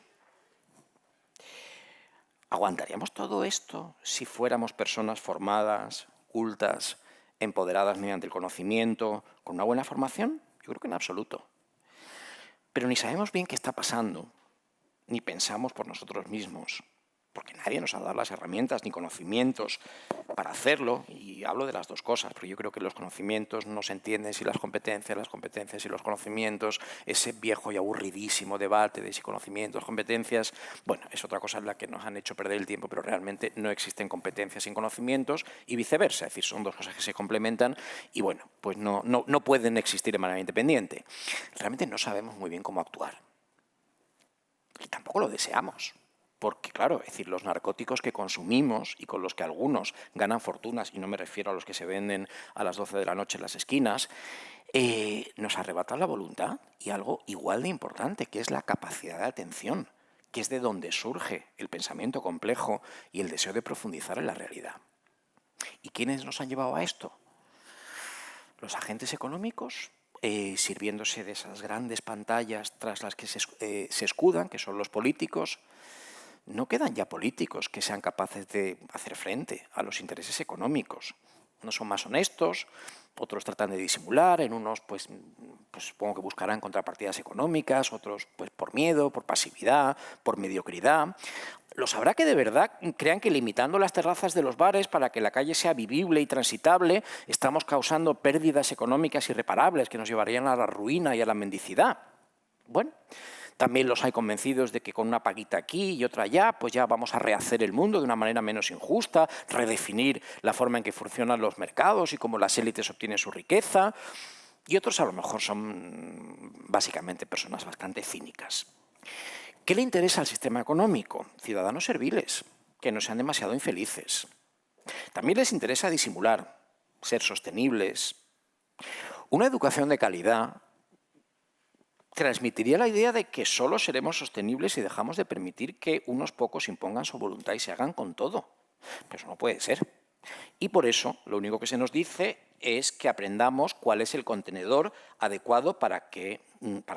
¿Aguantaríamos todo esto si fuéramos personas formadas, cultas, empoderadas mediante el conocimiento, con una buena formación? Yo creo que en absoluto. Pero ni sabemos bien qué está pasando, ni pensamos por nosotros mismos, porque nadie nos ha dado las herramientas ni conocimientos para hacerlo, y hablo de las dos cosas, porque yo creo que los conocimientos no se entienden sin las competencias y los conocimientos, ese viejo y aburridísimo debate de si conocimientos, competencias, bueno, es otra cosa en la que nos han hecho perder el tiempo, pero realmente no existen competencias sin conocimientos y viceversa, es decir, son dos cosas que se complementan y bueno, pues no pueden existir de manera independiente. Realmente no sabemos muy bien cómo actuar y tampoco lo deseamos. Porque, claro, es decir, los narcóticos que consumimos y con los que algunos ganan fortunas, y no me refiero a los que se venden a las 12 de la noche en las esquinas, nos arrebatan la voluntad y algo igual de importante, que es la capacidad de atención, que es de donde surge el pensamiento complejo y el deseo de profundizar en la realidad. ¿Y quiénes nos han llevado a esto? Los agentes económicos, sirviéndose de esas grandes pantallas tras las que se escudan, que son los políticos. No quedan ya políticos que sean capaces de hacer frente a los intereses económicos. Unos son más honestos, otros tratan de disimular, en unos pues supongo que buscarán contrapartidas económicas, otros pues por miedo, por pasividad, por mediocridad. Los habrá que de verdad crean que limitando las terrazas de los bares para que la calle sea vivible y transitable estamos causando pérdidas económicas irreparables que nos llevarían a la ruina y a la mendicidad. Bueno, también los hay convencidos de que con una paguita aquí y otra allá, pues ya vamos a rehacer el mundo de una manera menos injusta, redefinir la forma en que funcionan los mercados y cómo las élites obtienen su riqueza. Y otros a lo mejor son básicamente personas bastante cínicas. ¿Qué le interesa al sistema económico? Ciudadanos serviles, que no sean demasiado infelices. También les interesa disimular, ser sostenibles. Una educación de calidad transmitiría la idea de que solo seremos sostenibles si dejamos de permitir que unos pocos impongan su voluntad y se hagan con todo. Pero eso no puede ser. Y por eso lo único que se nos dice es que aprendamos cuál es el contenedor adecuado para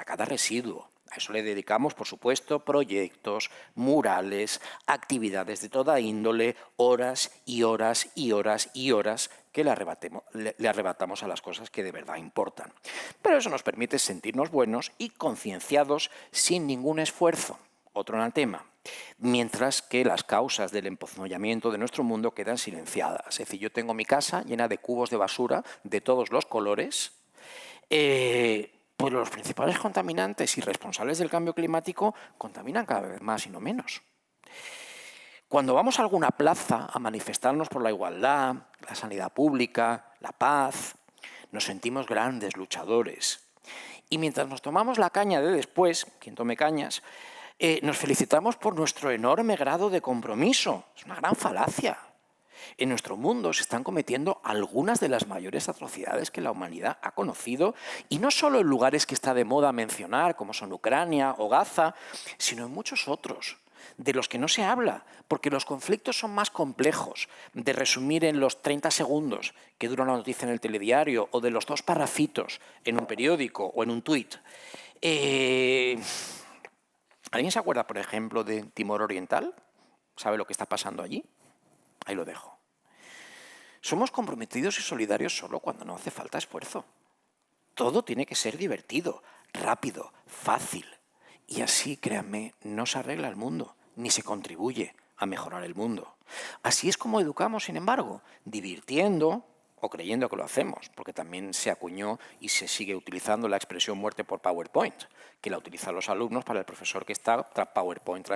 cada residuo. A eso le dedicamos, por supuesto, proyectos, murales, actividades de toda índole, horas y horas y horas y horas que le arrebatamos a las cosas que de verdad importan. Pero eso nos permite sentirnos buenos y concienciados sin ningún esfuerzo. Otro anatema. Mientras que las causas del empozoñamiento de nuestro mundo quedan silenciadas. Es decir, yo tengo mi casa llena de cubos de basura de todos los colores. Pues los principales contaminantes y responsables del cambio climático contaminan cada vez más y no menos. Cuando vamos a alguna plaza a manifestarnos por la igualdad, la sanidad pública, la paz, nos sentimos grandes luchadores. Y mientras nos tomamos la caña de después, quien tome cañas, nos felicitamos por nuestro enorme grado de compromiso. Es una gran falacia. En nuestro mundo se están cometiendo algunas de las mayores atrocidades que la humanidad ha conocido, y no solo en lugares que está de moda mencionar, como son Ucrania o Gaza, sino en muchos otros, de los que no se habla, porque los conflictos son más complejos de resumir en los 30 segundos que dura una noticia en el telediario o de los 2 parrafitos en un periódico o en un tuit. ¿Alguien se acuerda, por ejemplo, de Timor Oriental? ¿Sabe lo que está pasando allí? Ahí lo dejo. Somos comprometidos y solidarios solo cuando no hace falta esfuerzo. Todo tiene que ser divertido, rápido, fácil. Y así, créanme, no se arregla el mundo, ni se contribuye a mejorar el mundo. Así es como educamos, sin embargo, divirtiendo o creyendo que lo hacemos, porque también se acuñó y se sigue utilizando la expresión muerte por PowerPoint, que la utilizan los alumnos para el profesor que está tras PowerPoint,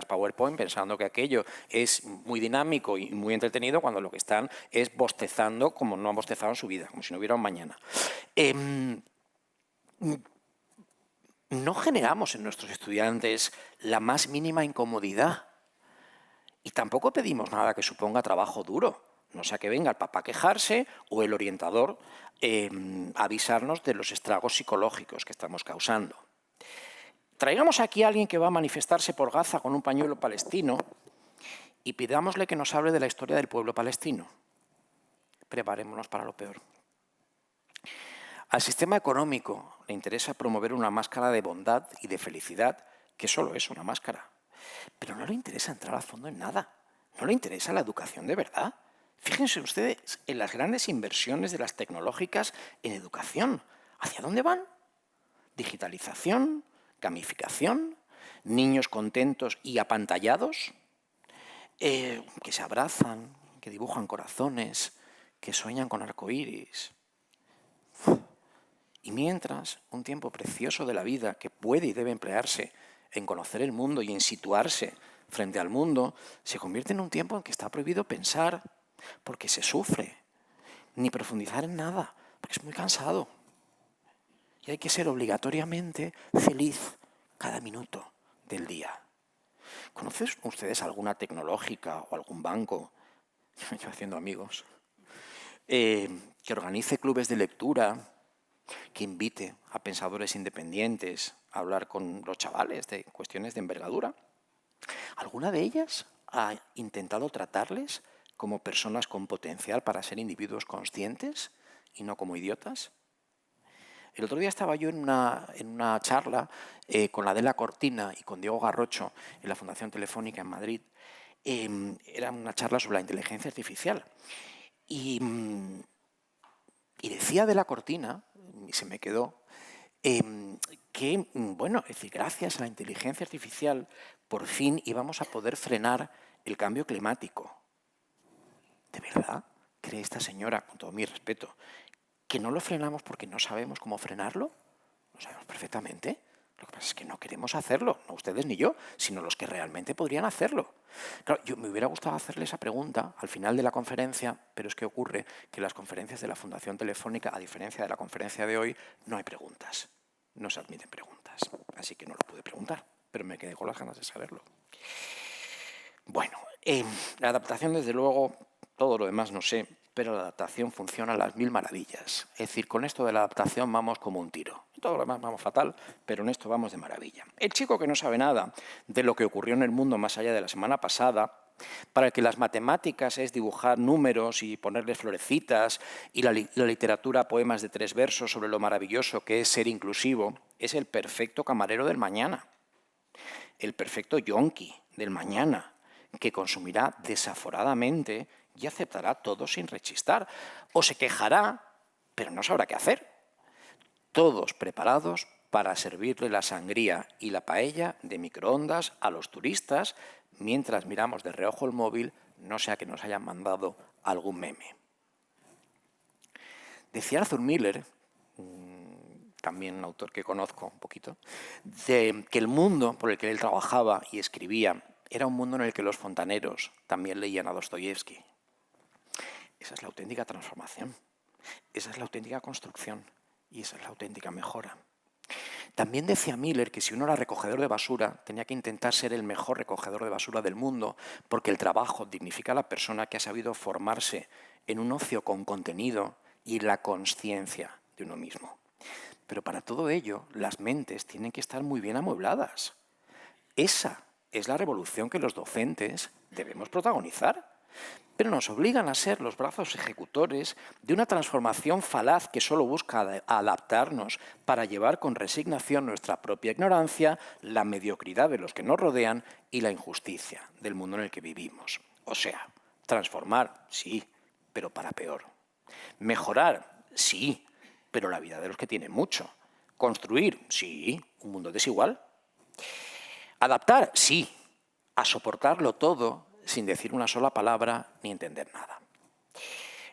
pensando que aquello es muy dinámico y muy entretenido, cuando lo que están es bostezando como no han bostezado en su vida, como si no hubiera un mañana. No generamos en nuestros estudiantes la más mínima incomodidad y tampoco pedimos nada que suponga trabajo duro. No sea que venga el papá a quejarse o el orientador a avisarnos de los estragos psicológicos que estamos causando. Traigamos aquí a alguien que va a manifestarse por Gaza con un pañuelo palestino y pidámosle que nos hable de la historia del pueblo palestino. Preparémonos para lo peor. Al sistema económico le interesa promover una máscara de bondad y de felicidad, que solo es una máscara. Pero no le interesa entrar a fondo en nada. No le interesa la educación de verdad. Fíjense ustedes en las grandes inversiones de las tecnológicas en educación. ¿Hacia dónde van? Digitalización, gamificación, niños contentos y apantallados, que se abrazan, que dibujan corazones, que sueñan con arcoíris. Y mientras, un tiempo precioso de la vida que puede y debe emplearse en conocer el mundo y en situarse frente al mundo, se convierte en un tiempo en que está prohibido pensar, porque se sufre, ni profundizar en nada, porque es muy cansado. Y hay que ser obligatoriamente feliz cada minuto del día. ¿Conocen ustedes alguna tecnológica o algún banco, yo haciendo amigos, que organice clubes de lectura, que invite a pensadores independientes a hablar con los chavales de cuestiones de envergadura? ¿Alguna de ellas ha intentado tratarles como personas con potencial para ser individuos conscientes y no como idiotas? El otro día estaba yo en una charla con la Adela Cortina y con Diego Garrocho en la Fundación Telefónica en Madrid. Era una charla sobre la inteligencia artificial. Y decía Adela Cortina, y se me quedó, que, bueno, es decir, gracias a la inteligencia artificial, por fin íbamos a poder frenar el cambio climático. ¿De verdad cree esta señora, con todo mi respeto, que no lo frenamos porque no sabemos cómo frenarlo? Lo sabemos perfectamente. Lo que pasa es que no queremos hacerlo, no ustedes ni yo, sino los que realmente podrían hacerlo. Claro, yo me hubiera gustado hacerle esa pregunta al final de la conferencia, pero es que ocurre que en las conferencias de la Fundación Telefónica, a diferencia de la conferencia de hoy, no hay preguntas. No se admiten preguntas, así que no lo pude preguntar, pero me quedé con las ganas de saberlo. Bueno, la adaptación, desde luego, todo lo demás no sé, pero la adaptación funciona a las mil maravillas. Es decir, con esto de la adaptación vamos como un tiro. En todo lo demás vamos fatal, pero en esto vamos de maravilla. El chico que no sabe nada de lo que ocurrió en el mundo más allá de la semana pasada, para el que las matemáticas es dibujar números y ponerles florecitas y la literatura poemas de 3 versos sobre lo maravilloso que es ser inclusivo, es el perfecto camarero del mañana, el perfecto yonki del mañana, que consumirá desaforadamente y aceptará todo sin rechistar, o se quejará, pero no sabrá qué hacer. Todos preparados para servirle la sangría y la paella de microondas a los turistas mientras miramos de reojo el móvil, no sea que nos hayan mandado algún meme. Decía Arthur Miller, también un autor que conozco un poquito, de que el mundo por el que él trabajaba y escribía era un mundo en el que los fontaneros también leían a Dostoyevsky. Esa es la auténtica transformación, esa es la auténtica construcción y esa es la auténtica mejora. También decía Miller que si uno era recogedor de basura, tenía que intentar ser el mejor recogedor de basura del mundo, porque el trabajo dignifica a la persona que ha sabido formarse en un ocio con contenido y la consciencia de uno mismo. Pero para todo ello, las mentes tienen que estar muy bien amuebladas. Esa es la revolución que los docentes debemos protagonizar. Pero nos obligan a ser los brazos ejecutores de una transformación falaz que solo busca adaptarnos para llevar con resignación nuestra propia ignorancia, la mediocridad de los que nos rodean y la injusticia del mundo en el que vivimos. O sea, transformar, sí, pero para peor. Mejorar, sí, pero la vida de los que tienen mucho. Construir, sí, un mundo desigual. Adaptar, sí, a soportarlo todo sin decir una sola palabra ni entender nada.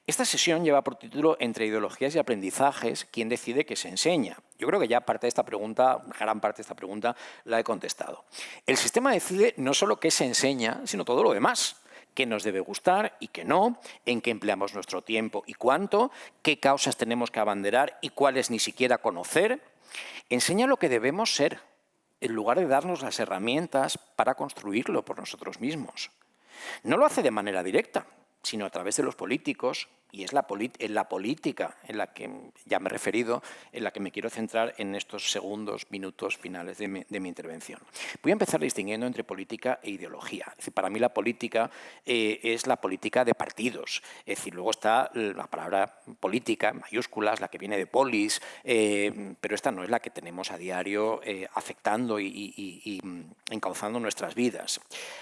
Esta sesión lleva por título Entre ideologías y aprendizajes, ¿quién decide qué se enseña? Yo creo que ya parte de esta pregunta, gran parte de esta pregunta la he contestado. El sistema decide no solo qué se enseña, sino todo lo demás. Qué nos debe gustar y qué no, en qué empleamos nuestro tiempo y cuánto, qué causas tenemos que abanderar y cuáles ni siquiera conocer. Enseña lo que debemos ser, en lugar de darnos las herramientas para construirlo por nosotros mismos. No lo hace de manera directa, sino a través de los políticos, y es en la política en la que ya me he referido, en la que me quiero centrar en estos segundos, minutos finales de mi intervención. Voy a empezar distinguiendo entre política e ideología. Es decir, para mí la política es la política de partidos. Es decir, luego está la palabra política, en mayúsculas, la que viene de polis, pero esta no es la que tenemos a diario afectando y encauzando nuestras vidas.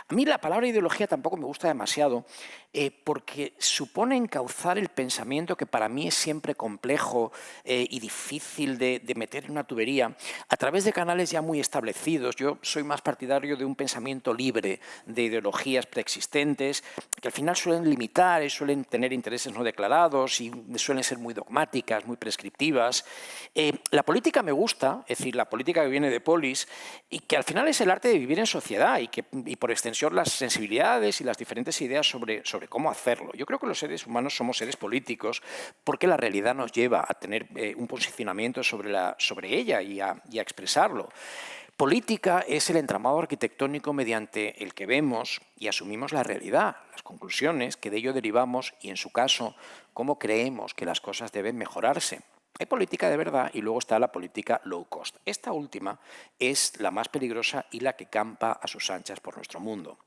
A mí la palabra ideología tampoco me gusta demasiado porque supone encauzar el pensamiento que para mí es siempre complejo y difícil de meter en una tubería a través de canales ya muy establecidos. Yo soy más partidario de un pensamiento libre de ideologías preexistentes que al final suelen limitar y suelen tener intereses no declarados y suelen ser muy dogmáticas, muy prescriptivas. La política me gusta, es decir, la política que viene de polis y que al final es el arte de vivir en sociedad y por extensión las sensibilidades y las diferentes ideas sobre cómo hacerlo. Yo creo que los seres humanos somos seres políticos porque la realidad nos lleva a tener un posicionamiento sobre ella y a expresarlo. Política es el entramado arquitectónico mediante el que vemos y asumimos la realidad, las conclusiones que de ello derivamos y, en su caso, cómo creemos que las cosas deben mejorarse. Hay política de verdad y luego está la política low cost. Esta última es la más peligrosa y la que campa a sus anchas por nuestro mundo.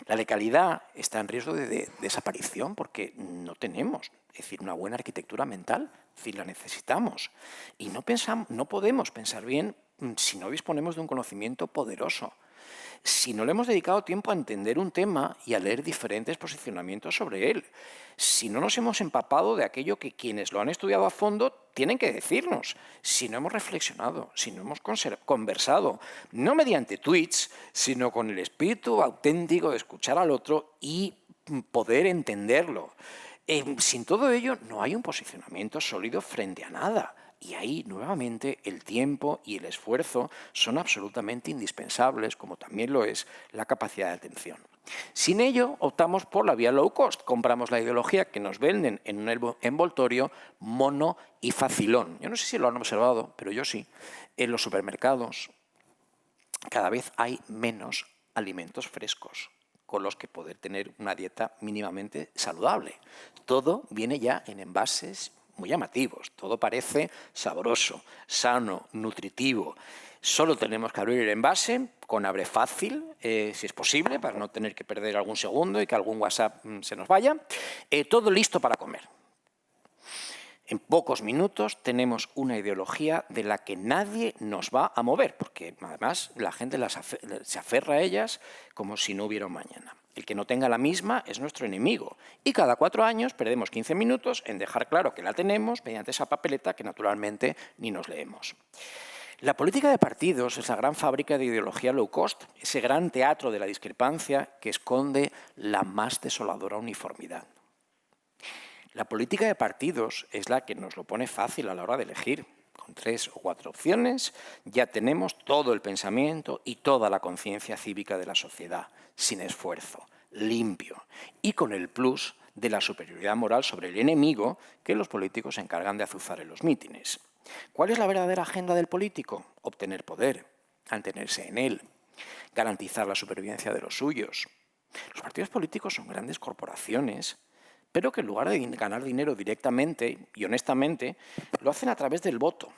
La legalidad está en riesgo de desaparición porque no tenemos, es decir, una buena arquitectura mental, es decir, la necesitamos. Y no podemos pensar bien si no disponemos de un conocimiento poderoso. Si no le hemos dedicado tiempo a entender un tema y a leer diferentes posicionamientos sobre él, si no nos hemos empapado de aquello que quienes lo han estudiado a fondo tienen que decirnos, si no hemos reflexionado, si no hemos conversado, no mediante tweets, sino con el espíritu auténtico de escuchar al otro y poder entenderlo. Sin todo ello no hay un posicionamiento sólido frente a nada. Y ahí, nuevamente, el tiempo y el esfuerzo son absolutamente indispensables, como también lo es la capacidad de atención. Sin ello, optamos por la vía low cost. Compramos la ideología que nos venden en un envoltorio mono y facilón. Yo no sé si lo han observado, pero yo sí. En los supermercados cada vez hay menos alimentos frescos con los que poder tener una dieta mínimamente saludable. Todo viene ya en envases muy llamativos, todo parece sabroso, sano, nutritivo. Solo tenemos que abrir el envase con abre fácil, si es posible, para no tener que perder algún segundo y que algún WhatsApp se nos vaya. Todo listo para comer. En pocos minutos tenemos una ideología de la que nadie nos va a mover, porque además la gente se aferra a ellas como si no hubiera un mañana. El que no tenga la misma es nuestro enemigo. Y cada 4 años perdemos 15 minutos en dejar claro que la tenemos mediante esa papeleta que naturalmente ni nos leemos. La política de partidos es la gran fábrica de ideología low cost, ese gran teatro de la discrepancia que esconde la más desoladora uniformidad. La política de partidos es la que nos lo pone fácil a la hora de elegir. Con 3 o 4 opciones ya tenemos todo el pensamiento y toda la conciencia cívica de la sociedad, sin esfuerzo, limpio y con el plus de la superioridad moral sobre el enemigo que los políticos se encargan de azuzar en los mítines. ¿Cuál es la verdadera agenda del político? Obtener poder, mantenerse en él, garantizar la supervivencia de los suyos. Los partidos políticos son grandes corporaciones, pero que en lugar de ganar dinero directamente y honestamente, lo hacen a través del voto.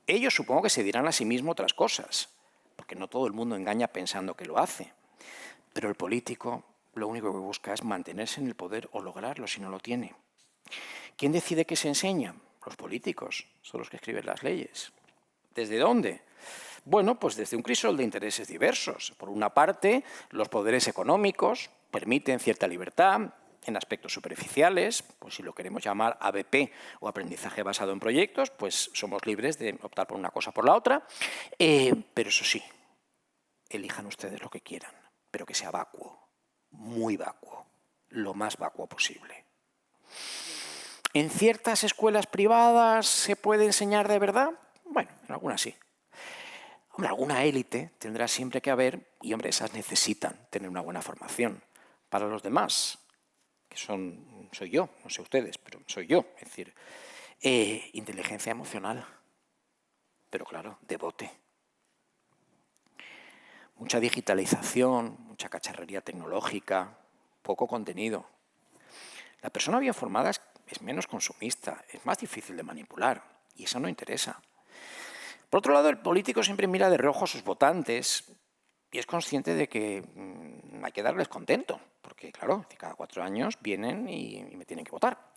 Ellos supongo que se dirán a sí mismos otras cosas, porque no todo el mundo engaña pensando que lo hace. Pero el político lo único que busca es mantenerse en el poder o lograrlo si no lo tiene. ¿Quién decide qué se enseña? Los políticos, son los que escriben las leyes. ¿Desde dónde? Bueno, pues desde un crisol de intereses diversos. Por una parte, los poderes económicos permiten cierta libertad en aspectos superficiales, pues si lo queremos llamar ABP o aprendizaje basado en proyectos, pues somos libres de optar por una cosa o por la otra. Pero eso sí, elijan ustedes lo que quieran, pero que sea vacuo, muy vacuo, lo más vacuo posible. ¿En ciertas escuelas privadas se puede enseñar de verdad? Bueno, en algunas sí. Hombre, alguna élite tendrá siempre que haber, y hombre, esas necesitan tener una buena formación. Para los demás, que soy yo, no sé ustedes, pero soy yo, es decir, inteligencia emocional, pero claro, de bote. Mucha digitalización, mucha cacharrería tecnológica, poco contenido. La persona bien formada es menos consumista, es más difícil de manipular, y eso no interesa. Por otro lado, el político siempre mira de reojo a sus votantes y es consciente de que hay que darles contento, porque claro, cada 4 años vienen y me tienen que votar.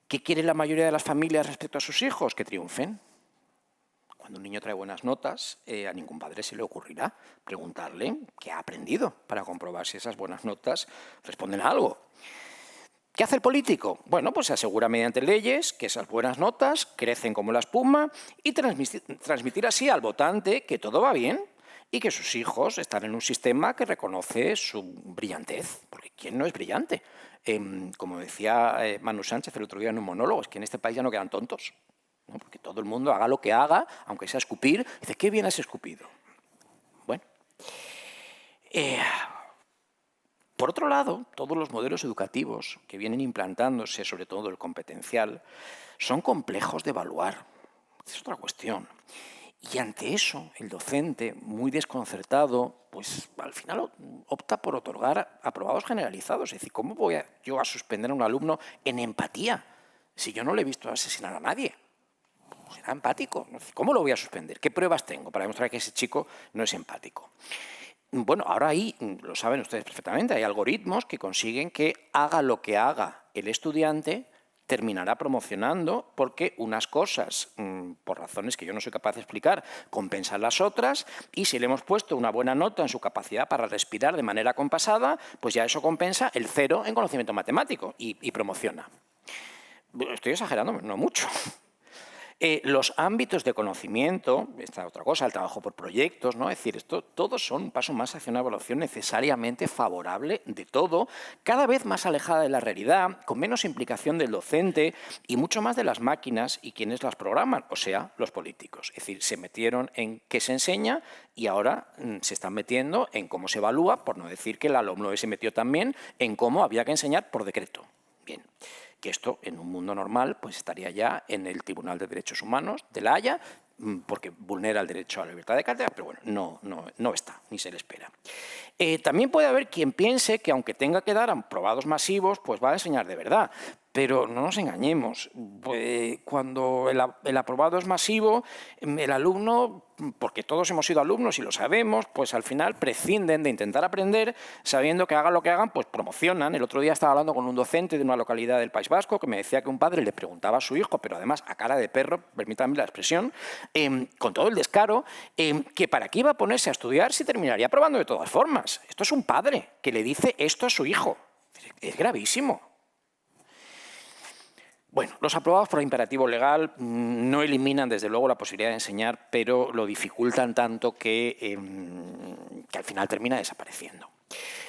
¿Qué quiere la mayoría de las familias respecto a sus hijos? Que triunfen. Cuando un niño trae buenas notas, a ningún padre se le ocurrirá preguntarle qué ha aprendido para comprobar si esas buenas notas responden a algo. ¿Qué hace el político? Bueno, pues se asegura mediante leyes que esas buenas notas crecen como la espuma y transmitir así al votante que todo va bien y que sus hijos están en un sistema que reconoce su brillantez, porque ¿quién no es brillante? Como decía Manu Sánchez el otro día en un monólogo, es que en este país ya no quedan tontos, ¿no? Porque todo el mundo haga lo que haga, aunque sea escupir, dice, qué bien has escupido. Bueno, por otro lado, todos los modelos educativos que vienen implantándose, sobre todo el competencial, son complejos de evaluar. Es otra cuestión. Y ante eso, el docente, muy desconcertado, pues al final opta por otorgar aprobados generalizados. Es decir, ¿cómo voy yo a suspender a un alumno en empatía si yo no le he visto asesinar a nadie? Será empático. ¿Cómo lo voy a suspender? ¿Qué pruebas tengo para demostrar que ese chico no es empático? Bueno, ahora ahí, lo saben ustedes perfectamente, hay algoritmos que consiguen que haga lo que haga el estudiante, terminará promocionando porque unas cosas, por razones que yo no soy capaz de explicar, compensan las otras y si le hemos puesto una buena nota en su capacidad para respirar de manera compasada, pues ya eso compensa el 0 en conocimiento matemático y promociona. Estoy exagerando, no mucho. Los ámbitos de conocimiento, esta otra cosa, el trabajo por proyectos, ¿no? Es decir, todos son un paso más hacia una evaluación necesariamente favorable de todo, cada vez más alejada de la realidad, con menos implicación del docente y mucho más de las máquinas y quienes las programan, o sea, los políticos. Es decir, se metieron en qué se enseña y ahora se están metiendo en cómo se evalúa, por no decir que la LOMLOE se metió también en cómo había que enseñar por decreto. Bien. Que esto, en un mundo normal, pues estaría ya en el Tribunal de Derechos Humanos de La Haya, porque vulnera el derecho a la libertad de cátedra, pero bueno, no está, ni se le espera. También puede haber quien piense que aunque tenga que dar aprobados masivos, pues va a enseñar de verdad. Pero no nos engañemos, cuando el aprobado es masivo, el alumno, porque todos hemos sido alumnos y lo sabemos, pues al final prescinden de intentar aprender, sabiendo que hagan lo que hagan, pues promocionan. El otro día estaba hablando con un docente de una localidad del País Vasco que me decía que un padre le preguntaba a su hijo, pero además a cara de perro, permítanme la expresión, con todo el descaro, que para qué iba a ponerse a estudiar si terminaría aprobando de todas formas. Esto es un padre que le dice esto a su hijo. Es gravísimo. Bueno, los aprobados por imperativo legal no eliminan, desde luego, la posibilidad de enseñar, pero lo dificultan tanto que al final termina desapareciendo.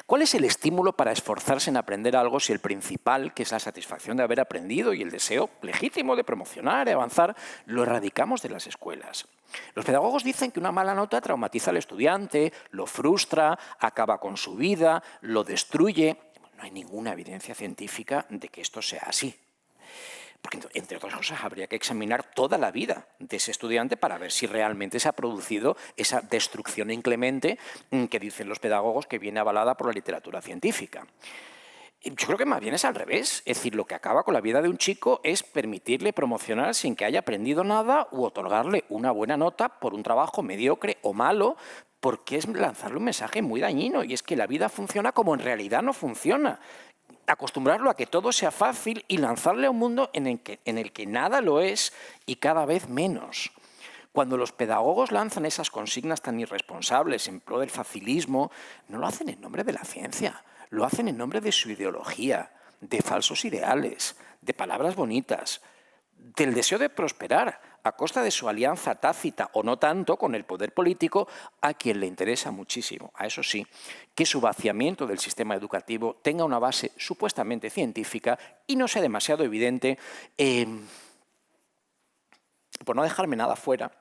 ¿Cuál es el estímulo para esforzarse en aprender algo si el principal, que es la satisfacción de haber aprendido y el deseo legítimo de promocionar y avanzar, lo erradicamos de las escuelas? Los pedagogos dicen que una mala nota traumatiza al estudiante, lo frustra, acaba con su vida, lo destruye. No hay ninguna evidencia científica de que esto sea así. Porque, entre otras cosas, habría que examinar toda la vida de ese estudiante para ver si realmente se ha producido esa destrucción inclemente que dicen los pedagogos que viene avalada por la literatura científica. Yo creo que más bien es al revés. Es decir, lo que acaba con la vida de un chico es permitirle promocionar sin que haya aprendido nada u otorgarle una buena nota por un trabajo mediocre o malo, porque es lanzarle un mensaje muy dañino, y es que la vida funciona como en realidad no funciona. Acostumbrarlo a que todo sea fácil y lanzarle a un mundo en el que nada lo es y cada vez menos. Cuando los pedagogos lanzan esas consignas tan irresponsables en pro del facilismo, no lo hacen en nombre de la ciencia, lo hacen en nombre de su ideología, de falsos ideales, de palabras bonitas, del deseo de prosperar a costa de su alianza tácita o no tanto con el poder político, a quien le interesa muchísimo, a eso sí, que su vaciamiento del sistema educativo tenga una base supuestamente científica y no sea demasiado evidente. Por no dejarme nada fuera,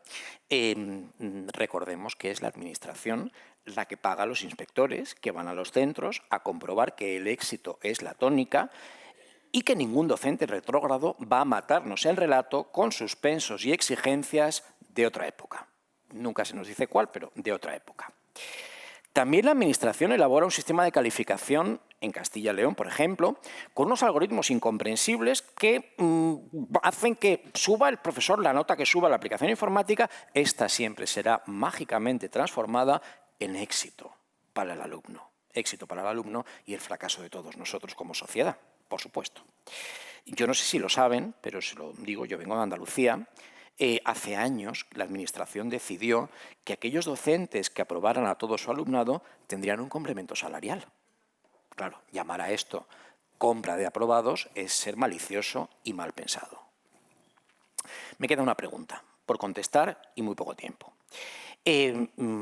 recordemos que es la Administración la que paga a los inspectores que van a los centros a comprobar que el éxito es la tónica y que ningún docente retrógrado va a matarnos el relato con suspensos y exigencias de otra época. Nunca se nos dice cuál, pero de otra época. También la Administración elabora un sistema de calificación, en Castilla y León, por ejemplo, con unos algoritmos incomprensibles que hacen que suba el profesor la nota que suba la aplicación informática, esta siempre será mágicamente transformada en éxito para el alumno. Éxito para el alumno y el fracaso de todos nosotros como sociedad, por supuesto. Yo no sé si lo saben, pero se lo digo, yo vengo de Andalucía. Hace años la Administración decidió que aquellos docentes que aprobaran a todo su alumnado tendrían un complemento salarial. Claro, llamar a esto compra de aprobados es ser malicioso y mal pensado. Me queda una pregunta por contestar y muy poco tiempo.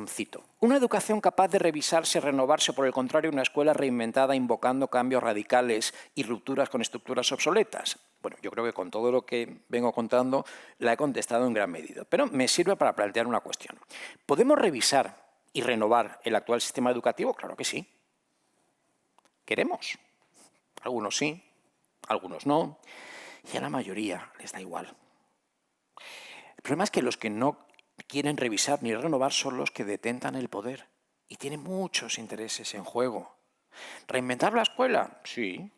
Cito, ¿una educación capaz de revisarse, renovarse, por el contrario, una escuela reinventada invocando cambios radicales y rupturas con estructuras obsoletas? Bueno, yo creo que con todo lo que vengo contando la he contestado en gran medida, pero me sirve para plantear una cuestión. ¿Podemos revisar y renovar el actual sistema educativo? Claro que sí. ¿Queremos? Algunos sí, algunos no, y a la mayoría les da igual. El problema es que los que no quieren revisar ni renovar son los que detentan el poder y tienen muchos intereses en juego. ¿Reinventar la escuela? Sí,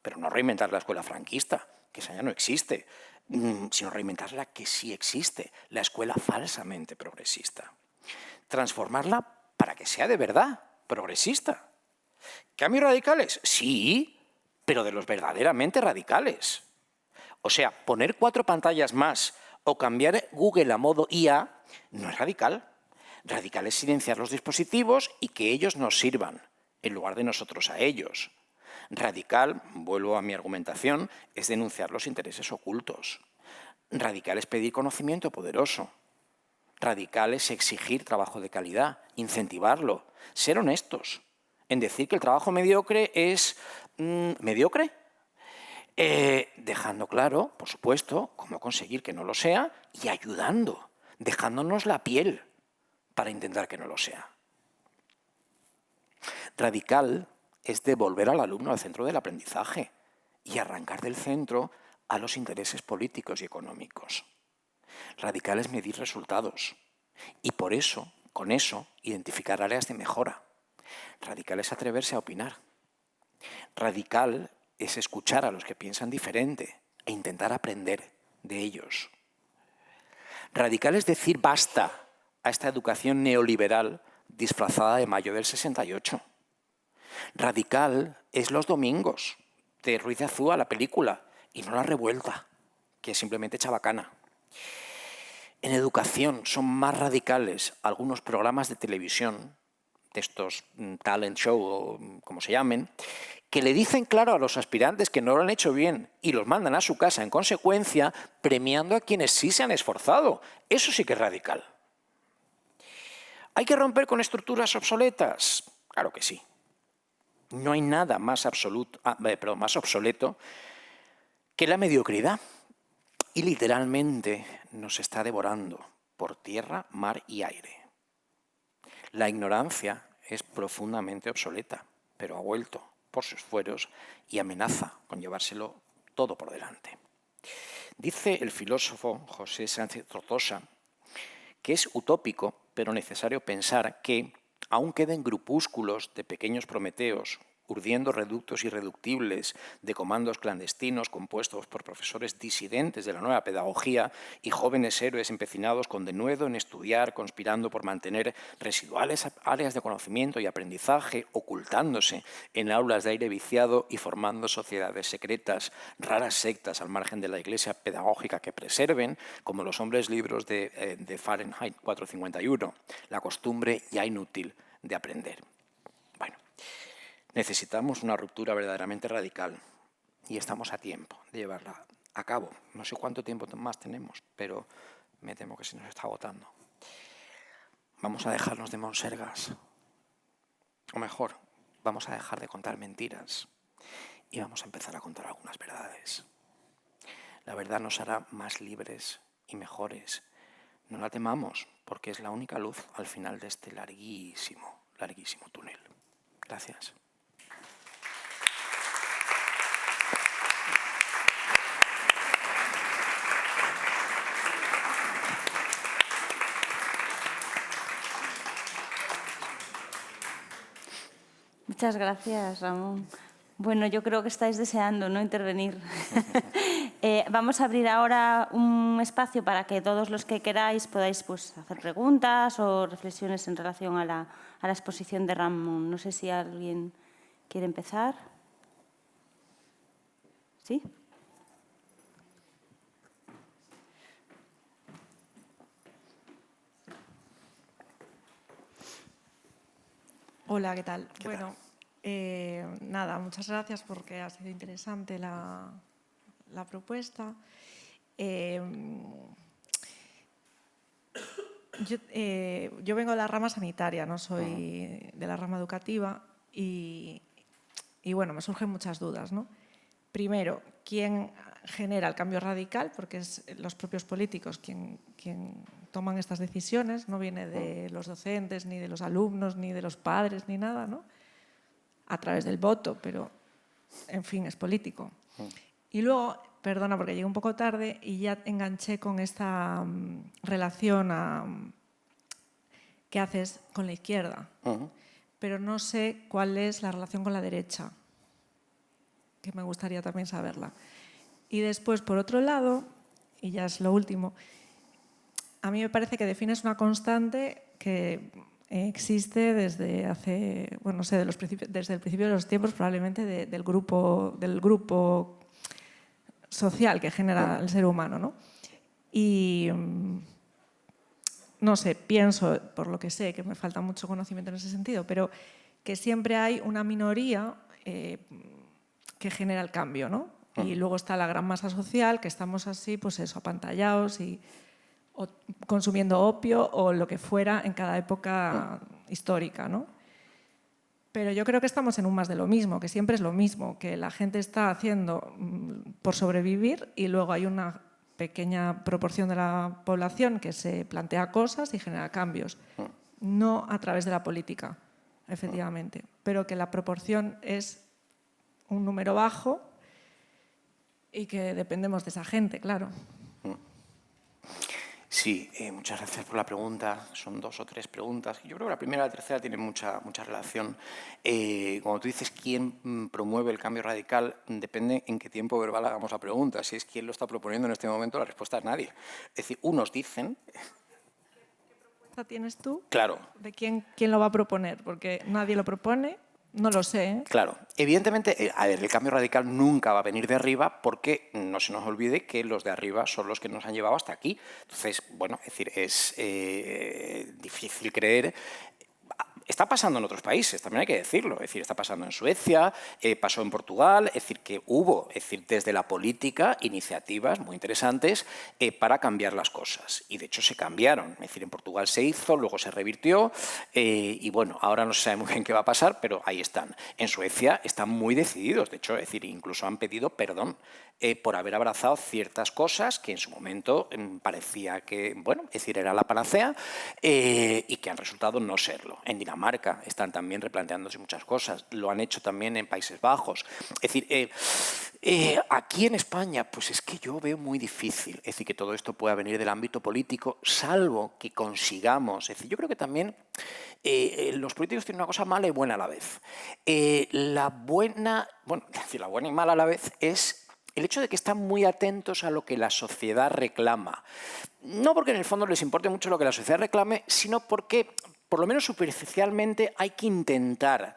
pero no reinventar la escuela franquista, que esa ya no existe, sino reinventar la que sí existe, la escuela falsamente progresista. Transformarla para que sea de verdad progresista. ¿Cambios radicales? Sí, pero de los verdaderamente radicales. O sea, poner 4 pantallas más o cambiar Google a modo IA no es radical. Radical es silenciar los dispositivos y que ellos nos sirvan, en lugar de nosotros a ellos. Radical, vuelvo a mi argumentación, es denunciar los intereses ocultos. Radical es pedir conocimiento poderoso. Radical es exigir trabajo de calidad, incentivarlo, ser honestos en decir que el trabajo mediocre es mediocre, dejando claro, por supuesto, cómo conseguir que no lo sea y ayudando, dejándonos la piel para intentar que no lo sea. Radical es devolver al alumno al centro del aprendizaje y arrancar del centro a los intereses políticos y económicos. Radical es medir resultados y por eso, con eso, identificar áreas de mejora. Radical es atreverse a opinar. Radical es escuchar a los que piensan diferente e intentar aprender de ellos. Radical es decir basta a esta educación neoliberal disfrazada de mayo del 68. Radical es los domingos de Ruiz de Azúa, la película, y no la revuelta, que es simplemente chabacana. En educación son más radicales algunos programas de televisión, de estos talent show o como se llamen, que le dicen claro a los aspirantes que no lo han hecho bien y los mandan a su casa en consecuencia, premiando a quienes sí se han esforzado. Eso sí que es radical. ¿Hay que romper con estructuras obsoletas? Claro que sí. No hay nada más obsoleto que la mediocridad. Y literalmente nos está devorando por tierra, mar y aire. La ignorancia es profundamente obsoleta, pero ha vuelto por sus fueros y amenaza con llevárselo todo por delante. Dice el filósofo José Sánchez Tortosa que es utópico, pero necesario pensar que aún queden grupúsculos de pequeños prometeos urdiendo reductos irreductibles de comandos clandestinos compuestos por profesores disidentes de la nueva pedagogía y jóvenes héroes empecinados con denuedo en estudiar, conspirando por mantener residuales áreas de conocimiento y aprendizaje, ocultándose en aulas de aire viciado y formando sociedades secretas, raras sectas al margen de la iglesia pedagógica que preserven, como los hombres libros de Fahrenheit 451, la costumbre ya inútil de aprender. Necesitamos una ruptura verdaderamente radical y estamos a tiempo de llevarla a cabo. No sé cuánto tiempo más tenemos, pero me temo que se nos está agotando. Vamos a dejarnos de monsergas. O mejor, vamos a dejar de contar mentiras y vamos a empezar a contar algunas verdades. La verdad nos hará más libres y mejores. No la temamos, porque es la única luz al final de este larguísimo, larguísimo túnel. Gracias. Muchas gracias, Ramón. Bueno, yo creo que estáis deseando no intervenir. Vamos a abrir ahora un espacio para que todos los que queráis podáis hacer preguntas o reflexiones en relación a la exposición de Ramón. No sé si alguien quiere empezar. ¿Sí? Hola, ¿qué tal? Bueno, nada, muchas gracias porque ha sido interesante la propuesta. Yo vengo de la rama sanitaria, no soy de la rama educativa y bueno, me surgen muchas dudas, ¿no? Primero, ¿quién genera el cambio radical? Porque es los propios políticos quien toman estas decisiones, no viene de los docentes, ni de los alumnos, ni de los padres, ni nada, ¿no? A través del voto, pero, en fin, es político. Y luego, perdona porque llegué un poco tarde y ya enganché con esta relación que haces con la izquierda, pero no sé cuál es la relación con la derecha, que me gustaría también saberla. Y después, por otro lado, y ya es lo último, a mí me parece que defines una constante que existe desde hace, bueno, no sé, desde el principio de los tiempos, probablemente del grupo social que genera el ser humano, ¿no? Y no sé, pienso, por lo que sé, que me falta mucho conocimiento en ese sentido, pero que siempre hay una minoría que genera el cambio, ¿no? Y luego está la gran masa social, que estamos así, pues eso, apantallados o consumiendo opio o lo que fuera en cada época histórica, ¿no? Pero yo creo que estamos en un más de lo mismo, que siempre es lo mismo, que la gente está haciendo por sobrevivir y luego hay una pequeña proporción de la población que se plantea cosas y genera cambios. No a través de la política, efectivamente, pero que la proporción es un número bajo y que dependemos de esa gente, claro. Sí, muchas gracias por la pregunta. Son 2 o 3 preguntas. Yo creo que la primera y la tercera tienen mucha relación. Cuando tú dices quién promueve el cambio radical, depende en qué tiempo verbal hagamos la pregunta. Si es quién lo está proponiendo en este momento, la respuesta es nadie. Es decir, unos dicen... ¿Qué propuesta tienes tú? Claro. ¿De quién lo va a proponer? Porque nadie lo propone. No lo sé, ¿eh? Claro, evidentemente, a ver, el cambio radical nunca va a venir de arriba porque no se nos olvide que los de arriba son los que nos han llevado hasta aquí. Entonces, bueno, es decir, es difícil creer. Está pasando en otros países, también hay que decirlo. Es decir, está pasando en Suecia, pasó en Portugal. Es decir, que hubo, es decir, desde la política, iniciativas muy interesantes para cambiar las cosas. Y de hecho se cambiaron. Es decir, en Portugal se hizo, luego se revirtió y bueno, ahora no se sabe muy bien qué va a pasar, pero ahí están. En Suecia están muy decididos. De hecho, es decir, incluso han pedido perdón por haber abrazado ciertas cosas que en su momento parecía que, bueno, es decir, era la panacea y que han resultado no serlo. En Dinamarca están también replanteándose muchas cosas, lo han hecho también en Países Bajos. Es decir, aquí en España, pues es que yo veo muy difícil, es decir, que todo esto pueda venir del ámbito político, salvo que consigamos. Es decir, yo creo que también los políticos tienen una cosa mala y buena a la vez. La buena y mala a la vez es el hecho de que están muy atentos a lo que la sociedad reclama. No porque en el fondo les importe mucho lo que la sociedad reclame, sino porque, por lo menos superficialmente, hay que intentar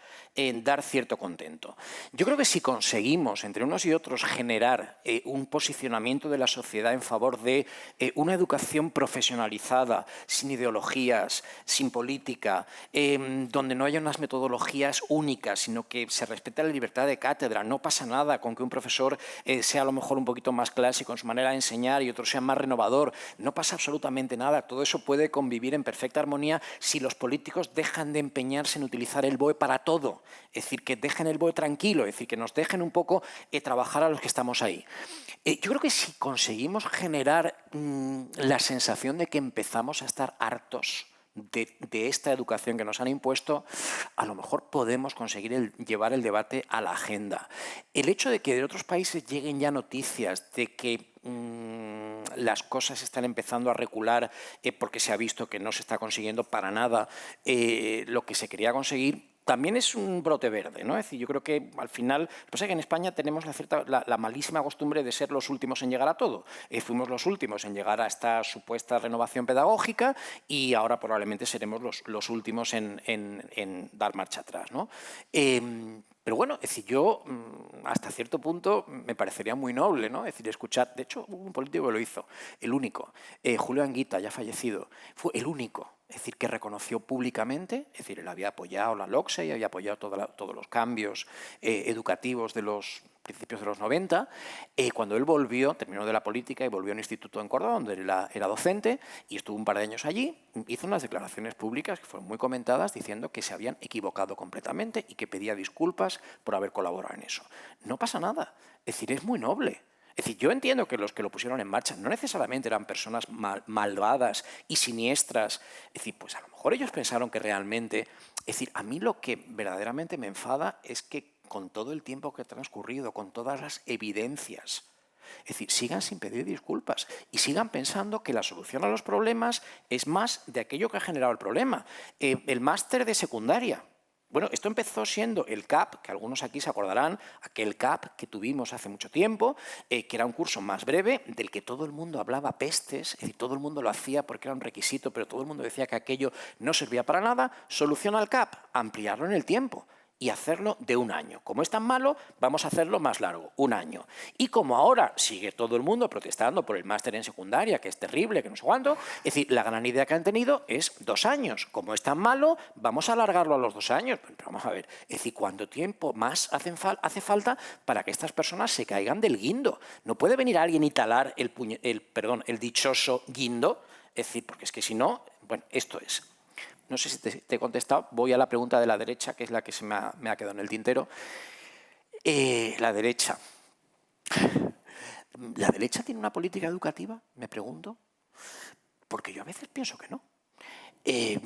dar cierto contento. Yo creo que si conseguimos, entre unos y otros, generar un posicionamiento de la sociedad en favor de una educación profesionalizada, sin ideologías, sin política, donde no haya unas metodologías únicas, sino que se respete la libertad de cátedra, no pasa nada con que un profesor sea a lo mejor un poquito más clásico en su manera de enseñar y otro sea más renovador, no pasa absolutamente nada. Todo eso puede convivir en perfecta armonía si los políticos dejan de empeñarse en utilizar el BOE para todo. Es decir, que dejen el BOE tranquilo, es decir, que nos dejen un poco trabajar a los que estamos ahí. Yo creo que si conseguimos generar la sensación de que empezamos a estar hartos de esta educación que nos han impuesto, a lo mejor podemos conseguir llevar el debate a la agenda. El hecho de que de otros países lleguen ya noticias de que las cosas están empezando a recular porque se ha visto que no se está consiguiendo para nada lo que se quería conseguir, también es un brote verde, ¿no? Es decir, yo creo que al final, lo que pasa es que en España tenemos la malísima costumbre de ser los últimos en llegar a todo. Fuimos los últimos en llegar a esta supuesta renovación pedagógica y ahora probablemente seremos los últimos en dar marcha atrás, ¿no? Pero bueno, es decir, yo hasta cierto punto me parecería muy noble, ¿no? Es decir, escuchar, de hecho hubo un político que lo hizo, el único, Julio Anguita, ya fallecido, fue el único, es decir, que reconoció públicamente, es decir, él había apoyado la LOCSE y había apoyado todos los cambios educativos de los principios de los 90, cuando él volvió, terminó de la política y volvió a un instituto en Córdoba, donde él era docente, y estuvo un par de años allí, hizo unas declaraciones públicas que fueron muy comentadas diciendo que se habían equivocado completamente y que pedía disculpas por haber colaborado en eso. No pasa nada, es decir, es muy noble. Es decir, yo entiendo que los que lo pusieron en marcha no necesariamente eran personas malvadas y siniestras. Es decir, pues a lo mejor ellos pensaron que realmente... Es decir, a mí lo que verdaderamente me enfada es que con todo el tiempo que ha transcurrido, con todas las evidencias, es decir, sigan sin pedir disculpas y sigan pensando que la solución a los problemas es más de aquello que ha generado el problema. El máster de secundaria. Bueno, esto empezó siendo el CAP, que algunos aquí se acordarán, aquel CAP que tuvimos hace mucho tiempo, que era un curso más breve, del que todo el mundo hablaba pestes, es decir, todo el mundo lo hacía porque era un requisito, pero todo el mundo decía que aquello no servía para nada. Solución al CAP, ampliarlo en el tiempo y hacerlo de 1 año. Como es tan malo, vamos a hacerlo más largo, 1 año. Y como ahora sigue todo el mundo protestando por el máster en secundaria, que es terrible, que no sé cuánto, es decir, la gran idea que han tenido es 2 años. Como es tan malo, vamos a alargarlo a los 2 años. Pero vamos a ver, es decir, ¿cuánto tiempo más hace falta para que estas personas se caigan del guindo? No puede venir alguien y talar el dichoso guindo, es decir, porque es que si no, bueno, esto es. No sé si te he contestado, voy a la pregunta de la derecha, que es la que me ha quedado en el tintero. La derecha. ¿La derecha tiene una política educativa? Me pregunto. Porque yo a veces pienso que no. Y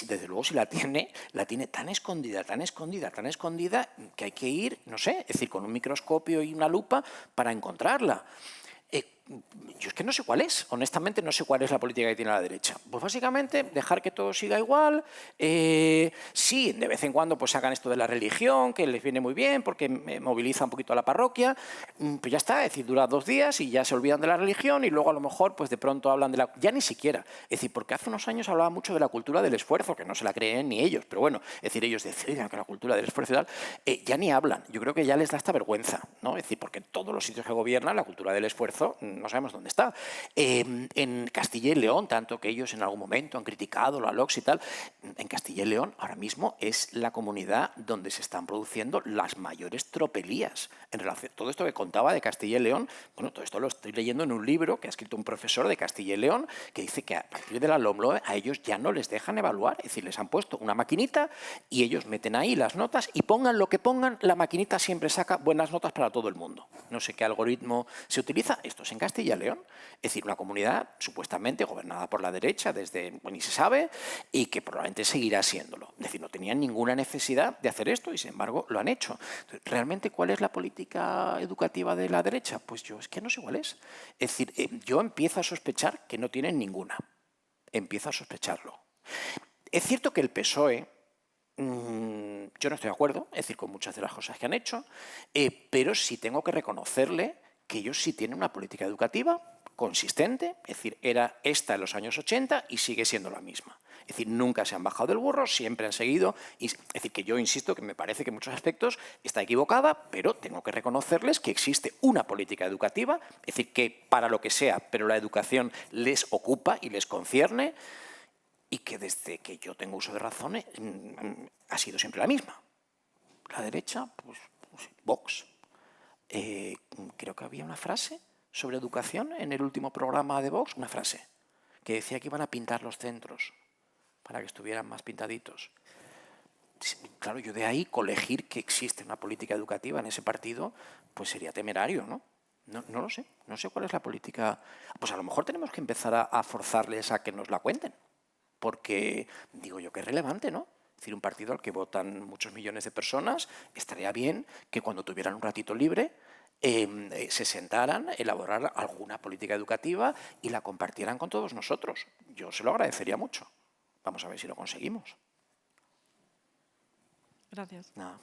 desde luego si la tiene tan escondida, que hay que ir, no sé, es decir, con un microscopio y una lupa para encontrarla. yo es que no sé cuál es, honestamente no sé cuál es la política que tiene la derecha. Pues básicamente dejar que todo siga igual, sí, de vez en cuando pues sacan esto de la religión, que les viene muy bien porque moviliza un poquito a la parroquia, pues ya está, es decir, dura 2 días y ya se olvidan de la religión y luego a lo mejor pues de pronto hablan de la... Ya ni siquiera, es decir, porque hace unos años hablaba mucho de la cultura del esfuerzo, que no se la creen ni ellos, pero bueno, es decir, ellos decían que la cultura del esfuerzo y tal, ya ni hablan, yo creo que ya les da esta vergüenza, ¿no? Es decir, porque en todos los sitios que gobiernan la cultura del esfuerzo no sabemos dónde está. En Castilla y León, tanto que ellos en algún momento han criticado la LOCS y tal, en Castilla y León ahora mismo es la comunidad donde se están produciendo las mayores tropelías. En relación a todo esto que contaba de Castilla y León, bueno, todo esto lo estoy leyendo en un libro que ha escrito un profesor de Castilla y León que dice que a partir de la LOMLOE a ellos ya no les dejan evaluar, es decir, les han puesto una maquinita y ellos meten ahí las notas y pongan lo que pongan, la maquinita siempre saca buenas notas para todo el mundo. No sé qué algoritmo se utiliza, esto es en Castilla y León, es decir, una comunidad supuestamente gobernada por la derecha desde, bueno, ni se sabe, y que probablemente seguirá siéndolo. Es decir, no tenían ninguna necesidad de hacer esto y sin embargo lo han hecho. Entonces, ¿realmente cuál es la política educativa de la derecha? Pues yo es que no sé cuál es. Es decir, yo empiezo a sospechar que no tienen ninguna. Empiezo a sospecharlo. Es cierto que el PSOE, yo no estoy de acuerdo, es decir, con muchas de las cosas que han hecho, pero sí tengo que reconocerle que ellos sí tienen una política educativa consistente, es decir, era esta en los años 80 y sigue siendo la misma. Es decir, nunca se han bajado del burro, siempre han seguido. Es decir, que yo insisto que me parece que en muchos aspectos está equivocada, pero tengo que reconocerles que existe una política educativa, es decir, que para lo que sea, pero la educación les ocupa y les concierne, y que desde que yo tengo uso de razón ha sido siempre la misma. La derecha, pues Vox. Creo que había una frase sobre educación en el último programa de Vox, una frase que decía que iban a pintar los centros para que estuvieran más pintaditos. Claro, yo de ahí colegir que existe una política educativa en ese partido, pues sería temerario, ¿no? No lo sé, no sé cuál es la política. Pues a lo mejor tenemos que empezar a forzarles a que nos la cuenten, porque digo yo que es relevante, ¿no? Es decir, un partido al que votan muchos millones de personas, estaría bien que cuando tuvieran un ratito libre se sentaran, elaborar alguna política educativa y la compartieran con todos nosotros. Yo se lo agradecería mucho. Vamos a ver si lo conseguimos. Gracias. Nada.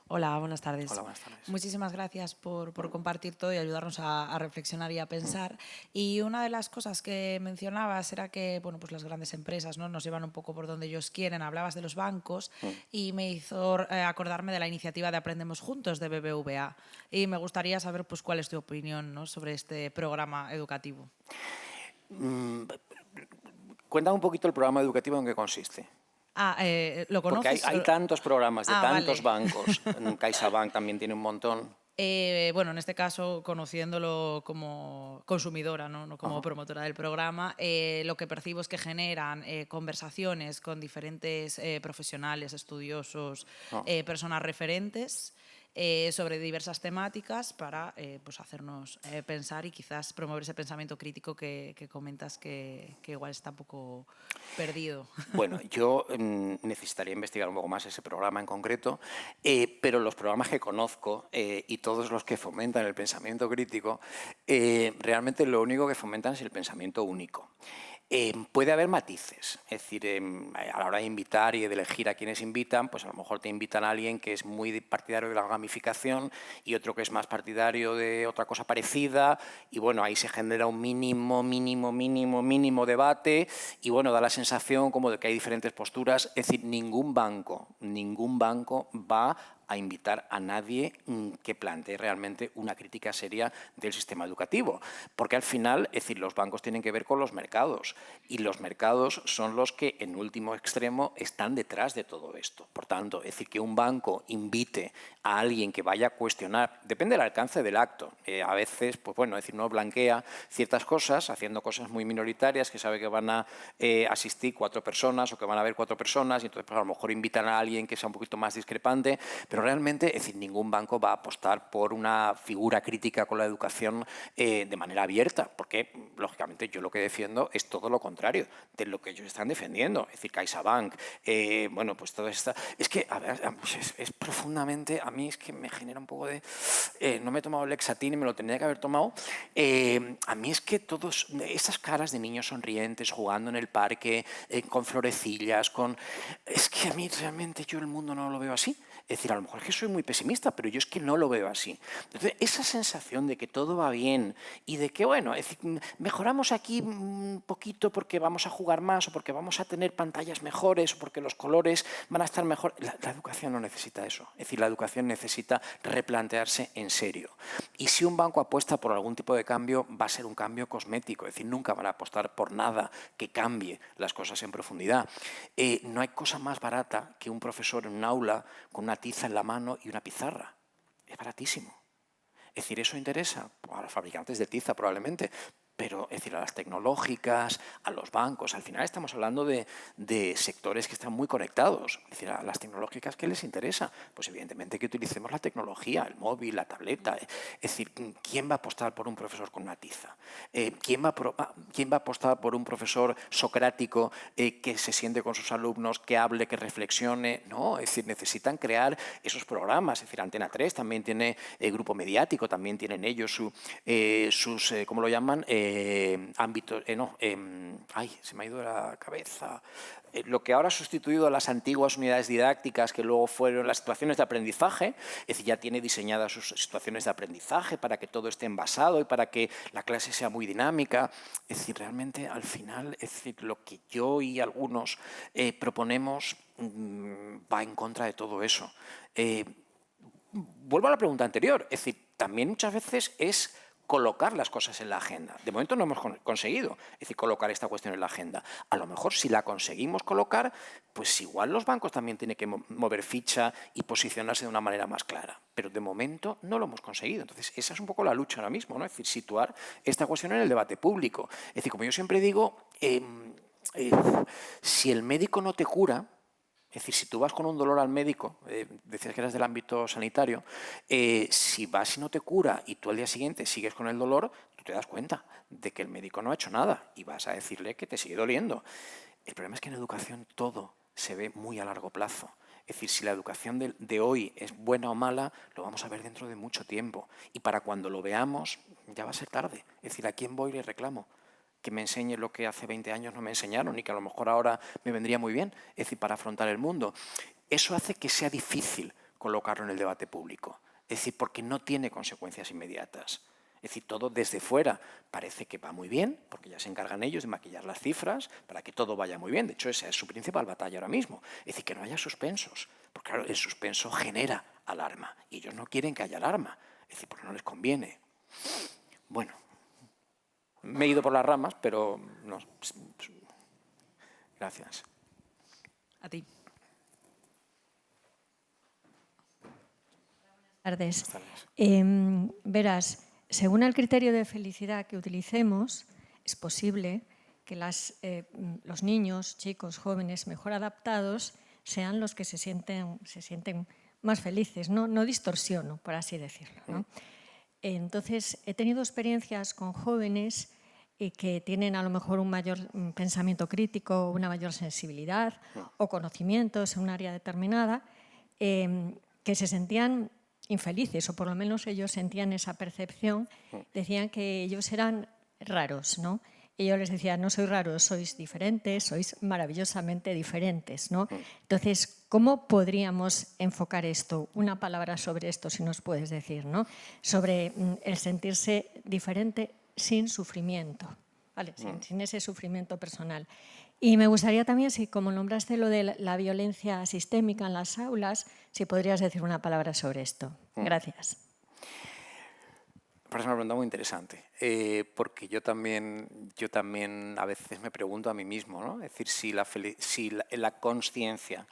Hola, buenas tardes. Hola, buenas tardes. Muchísimas gracias por compartir todo y ayudarnos a reflexionar y a pensar. Y una de las cosas que mencionabas era que bueno, pues las grandes empresas, ¿no?, nos llevan un poco por donde ellos quieren. Hablabas de los bancos y me hizo acordarme de la iniciativa de Aprendemos Juntos de BBVA. Y me gustaría saber pues, cuál es tu opinión, ¿no?, sobre este programa educativo. Cuéntame un poquito el programa educativo en qué consiste. ¿Lo conoces? Porque hay tantos programas de tantos vale. bancos. CaixaBank también tiene un montón. Bueno, en este caso, conociéndolo como consumidora, no como promotora del programa, lo que percibo es que generan conversaciones con diferentes profesionales, estudiosos, personas referentes sobre diversas temáticas para pues hacernos pensar y quizás promover ese pensamiento crítico que comentas que igual está un poco perdido. Bueno, yo necesitaría investigar un poco más ese programa en concreto, pero los programas que conozco y todos los que fomentan el pensamiento crítico, realmente lo único que fomentan es el pensamiento único. Puede haber matices, es decir, a la hora de invitar y de elegir a quienes invitan, pues a lo mejor te invitan a alguien que es muy partidario de la gamificación y otro que es más partidario de otra cosa parecida y bueno, ahí se genera un mínimo debate y bueno, da la sensación como de que hay diferentes posturas, es decir, ningún banco va a invitar a nadie que plantee realmente una crítica seria del sistema educativo. Porque al final, es decir, los bancos tienen que ver con los mercados y los mercados son los que en último extremo están detrás de todo esto. Por tanto, es decir, que un banco invite a alguien que vaya a cuestionar, depende del alcance del acto. A veces, pues bueno, es decir, no blanquea ciertas cosas, haciendo cosas muy minoritarias que sabe que van a asistir 4 personas o que van a haber 4 personas y entonces pues, a lo mejor invitan a alguien que sea un poquito más discrepante, Pero realmente, es decir, ningún banco va a apostar por una figura crítica con la educación de manera abierta, porque, lógicamente, yo lo que defiendo es todo lo contrario de lo que ellos están defendiendo. Es decir, CaixaBank, bueno, pues todo esto... Es que, a ver, es profundamente... A mí es que me genera un poco de... no me he tomado el Lexatin y me lo tendría que haber tomado. A mí es que todas esas caras de niños sonrientes, jugando en el parque, con florecillas, con... Es que a mí realmente yo el mundo no lo veo así. Es decir, a lo mejor es que soy muy pesimista, pero yo es que no lo veo así. Entonces, esa sensación de que todo va bien y de que, bueno, es decir, mejoramos aquí un poquito porque vamos a jugar más o porque vamos a tener pantallas mejores o porque los colores van a estar mejor. La educación no necesita eso. Es decir, la educación necesita replantearse en serio. Y si un banco apuesta por algún tipo de cambio, va a ser un cambio cosmético. Es decir, nunca van a apostar por nada que cambie las cosas en profundidad. No hay cosa más barata que un profesor en un aula con una tiza en la mano y una pizarra. Es baratísimo. Es decir, ¿eso interesa? A los fabricantes de tiza probablemente, pero es decir, a las tecnológicas, a los bancos, al final estamos hablando de sectores que están muy conectados. Es decir, a las tecnológicas, ¿qué les interesa? Pues evidentemente que utilicemos la tecnología, el móvil, la tableta. Es decir, ¿quién va a apostar por un profesor con una tiza? ¿Quién va a apostar por un profesor socrático que se siente con sus alumnos, que hable, que reflexione? No, es decir, necesitan crear esos programas. Es decir, Antena 3 también tiene grupo mediático, también tienen ellos sus ¿cómo lo llaman? Ámbitos, ay, se me ha ido de la cabeza. Lo que ahora ha sustituido a las antiguas unidades didácticas que luego fueron las situaciones de aprendizaje, es decir, ya tiene diseñadas sus situaciones de aprendizaje para que todo esté envasado y para que la clase sea muy dinámica. Es decir, realmente al final, es decir, lo que yo y algunos proponemos va en contra de todo eso. Vuelvo a la pregunta anterior, es decir, también muchas veces es colocar las cosas en la agenda. De momento no hemos conseguido, es decir, colocar esta cuestión en la agenda. A lo mejor si la conseguimos colocar, pues igual los bancos también tienen que mover ficha y posicionarse de una manera más clara. Pero de momento no lo hemos conseguido. Entonces esa es un poco la lucha ahora mismo, ¿no? Es decir, situar esta cuestión en el debate público. Es decir, como yo siempre digo, si el médico no te cura, es decir, si tú vas con un dolor al médico, decías que eras del ámbito sanitario, si vas y no te cura y tú al día siguiente sigues con el dolor, tú te das cuenta de que el médico no ha hecho nada y vas a decirle que te sigue doliendo. El problema es que en educación todo se ve muy a largo plazo. Es decir, si la educación de hoy es buena o mala, lo vamos a ver dentro de mucho tiempo. Y para cuando lo veamos, ya va a ser tarde. Es decir, ¿a quién voy y le reclamo? Que me enseñe lo que hace 20 años no me enseñaron y que a lo mejor ahora me vendría muy bien, es decir, para afrontar el mundo. Eso hace que sea difícil colocarlo en el debate público, es decir, porque no tiene consecuencias inmediatas. Es decir, todo desde fuera parece que va muy bien, porque ya se encargan ellos de maquillar las cifras para que todo vaya muy bien. De hecho, esa es su principal batalla ahora mismo. Es decir, que no haya suspensos, porque claro, el suspenso genera alarma y ellos no quieren que haya alarma, es decir, porque no les conviene. Bueno. Me he ido por las ramas, pero no. Gracias. A ti. Buenas tardes. Buenas tardes. Verás, según el criterio de felicidad que utilicemos, es posible que los niños, chicos, jóvenes mejor adaptados sean los que se sienten más felices. No distorsiono, por así decirlo, ¿no? Entonces, he tenido experiencias con jóvenes que tienen a lo mejor un mayor pensamiento crítico, una mayor sensibilidad o conocimientos en un área determinada, que se sentían infelices, o por lo menos ellos sentían esa percepción, decían que ellos eran raros, ¿no? Y yo les decía, no sois raros, sois diferentes, sois maravillosamente diferentes, ¿no? Entonces, ¿cómo podríamos enfocar esto? Una palabra sobre esto, si nos puedes decir, ¿no? Sobre el sentirse diferente sin sufrimiento, ¿vale? Sin ese sufrimiento personal. Y me gustaría también, si como nombraste lo de la violencia sistémica en las aulas, si podrías decir una palabra sobre esto. Gracias. Es una pregunta muy interesante, porque yo también a veces me pregunto a mí mismo, ¿no? Es decir, si la consciencia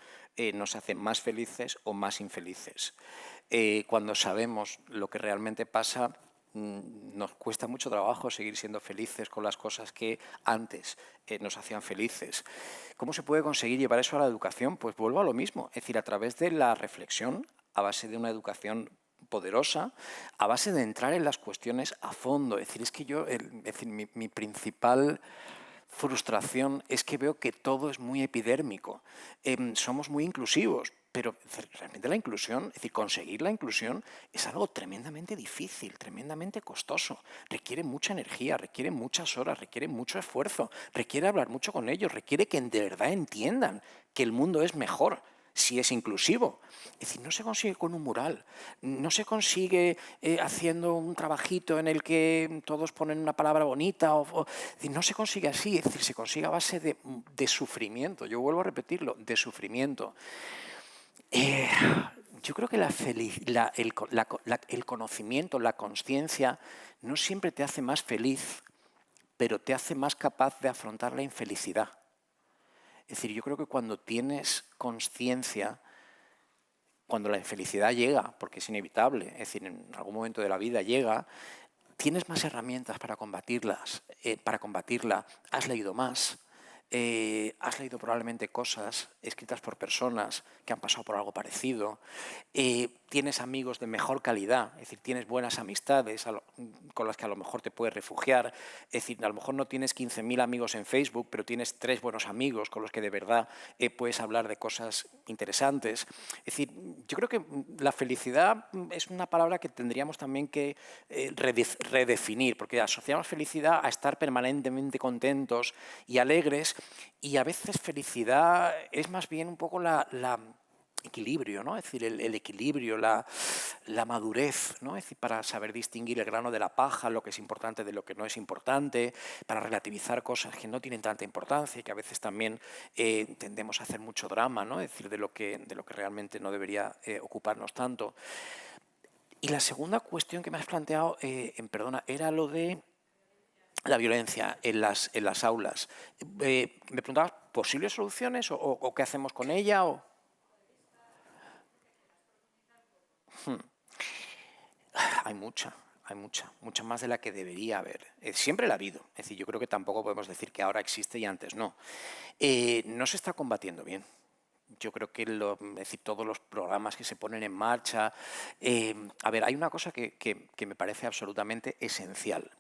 nos hace más felices o más infelices. Cuando sabemos lo que realmente pasa, nos cuesta mucho trabajo seguir siendo felices con las cosas que antes nos hacían felices. ¿Cómo se puede conseguir llevar eso a la educación? Pues vuelvo a lo mismo, es decir, a través de la reflexión, a base de una educación poderosa, a base de entrar en las cuestiones a fondo. Es decir, mi principal frustración es que veo que todo es muy epidérmico. Somos muy inclusivos, pero realmente la inclusión, es decir, conseguir la inclusión es algo tremendamente difícil, tremendamente costoso. Requiere mucha energía, requiere muchas horas, requiere mucho esfuerzo, requiere hablar mucho con ellos, requiere que de verdad entiendan que el mundo es mejor si es inclusivo. Es decir, no se consigue con un mural, no se consigue haciendo un trabajito en el que todos ponen una palabra bonita, es decir, no se consigue así, es decir, se consigue a base de sufrimiento. Yo vuelvo a repetirlo, de sufrimiento. Yo creo que el conocimiento, la consciencia, no siempre te hace más feliz, pero te hace más capaz de afrontar la infelicidad. Es decir, yo creo que cuando tienes consciencia, cuando la infelicidad llega, porque es inevitable, es decir, en algún momento de la vida llega, tienes más herramientas para combatirla, has leído más, has leído probablemente cosas escritas por personas que han pasado por algo parecido, tienes amigos de mejor calidad, es decir, tienes buenas amistades con las que a lo mejor te puedes refugiar, es decir, a lo mejor no tienes 15.000 amigos en Facebook, pero tienes 3 buenos amigos con los que de verdad puedes hablar de cosas interesantes. Es decir, yo creo que la felicidad es una palabra que tendríamos también que redefinir, porque asociamos felicidad a estar permanentemente contentos y alegres, y a veces felicidad es más bien un poco equilibrio, ¿no? Es decir, el equilibrio, la madurez, ¿no? Es decir, para saber distinguir el grano de la paja, lo que es importante de lo que no es importante, para relativizar cosas que no tienen tanta importancia y que a veces también tendemos a hacer mucho drama, ¿no? Es decir, de lo que realmente no debería ocuparnos tanto. Y la segunda cuestión que me has planteado, perdona, era lo de la violencia en las aulas. Me preguntabas, ¿posibles soluciones o qué hacemos con ella? Hay mucha más de la que debería haber. Siempre la ha habido. Es decir, yo creo que tampoco podemos decir que ahora existe y antes no. No se está combatiendo bien. Yo creo que es decir, todos los programas que se ponen en marcha... a ver, hay una cosa que me parece absolutamente esencial.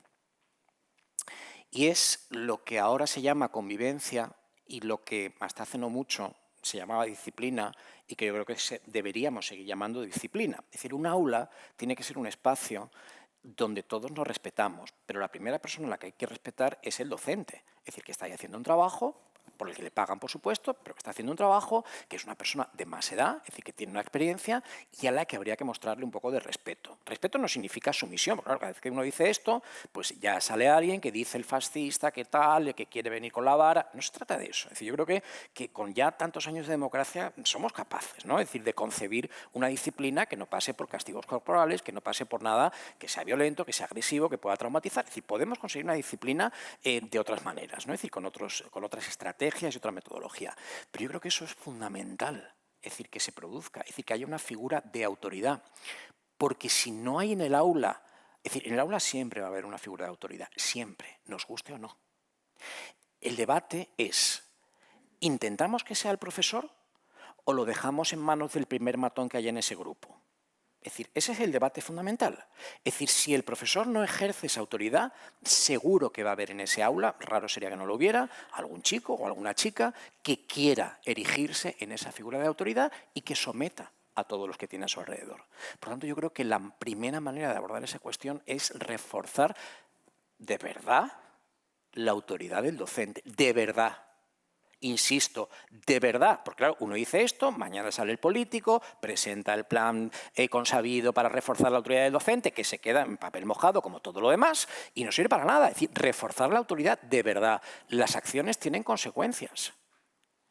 Y es lo que ahora se llama convivencia y lo que hasta hace no mucho se llamaba disciplina y que yo creo que deberíamos seguir llamando disciplina. Es decir, un aula tiene que ser un espacio donde todos nos respetamos, pero la primera persona a la que hay que respetar es el docente. Es decir, que está ahí haciendo un trabajo por el que le pagan, por supuesto, pero que está haciendo un trabajo, que es una persona de más edad, es decir, que tiene una experiencia y a la que habría que mostrarle un poco de respeto. Respeto no significa sumisión, porque claro, cada vez que uno dice esto, pues ya sale alguien que dice el fascista, que tal, que quiere venir con la vara. No se trata de eso. Es decir, yo creo que con ya tantos años de democracia somos capaces, ¿no? Es decir, de concebir una disciplina que no pase por castigos corporales, que no pase por nada que sea violento, que sea agresivo, que pueda traumatizar. Es decir, podemos conseguir una disciplina de otras maneras, ¿no? Es decir, con otras estrategias y otra metodología. Pero yo creo que eso es fundamental, es decir, que se produzca, es decir, que haya una figura de autoridad. Porque si no hay en el aula, es decir, en el aula siempre va a haber una figura de autoridad, siempre, nos guste o no. El debate es, ¿intentamos que sea el profesor o lo dejamos en manos del primer matón que haya en ese grupo? Es decir, ese es el debate fundamental. Es decir, si el profesor no ejerce esa autoridad, seguro que va a haber en ese aula, raro sería que no lo hubiera, algún chico o alguna chica que quiera erigirse en esa figura de autoridad y que someta a todos los que tiene a su alrededor. Por lo tanto, yo creo que la primera manera de abordar esa cuestión es reforzar de verdad la autoridad del docente, de verdad. Insisto, de verdad, porque claro, uno dice esto, mañana sale el político, presenta el plan consabido para reforzar la autoridad del docente, que se queda en papel mojado como todo lo demás, y no sirve para nada. Es decir, reforzar la autoridad de verdad. Las acciones tienen consecuencias.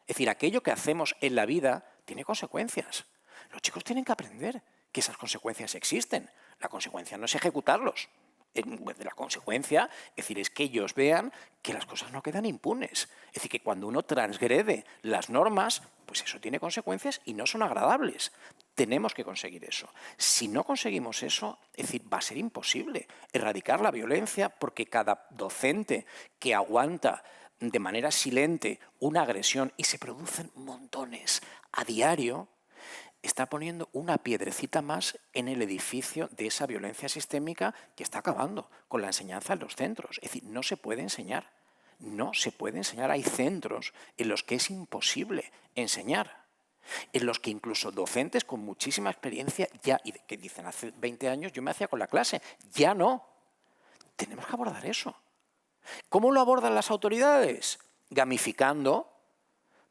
Es decir, aquello que hacemos en la vida tiene consecuencias. Los chicos tienen que aprender que esas consecuencias existen. La consecuencia no es ejecutarlos. La consecuencia, es decir, es que ellos vean que las cosas no quedan impunes. Es decir, que cuando uno transgrede las normas, pues eso tiene consecuencias y no son agradables. Tenemos que conseguir eso. Si no conseguimos eso, es decir, va a ser imposible erradicar la violencia porque cada docente que aguanta de manera silente una agresión y se producen montones a diario, está poniendo una piedrecita más en el edificio de esa violencia sistémica que está acabando con la enseñanza en los centros. Es decir, no se puede enseñar. No se puede enseñar. Hay centros en los que es imposible enseñar, en los que incluso docentes con muchísima experiencia ya, y que dicen hace 20 años yo me hacía con la clase, ya no. Tenemos que abordar eso. ¿Cómo lo abordan las autoridades? Gamificando,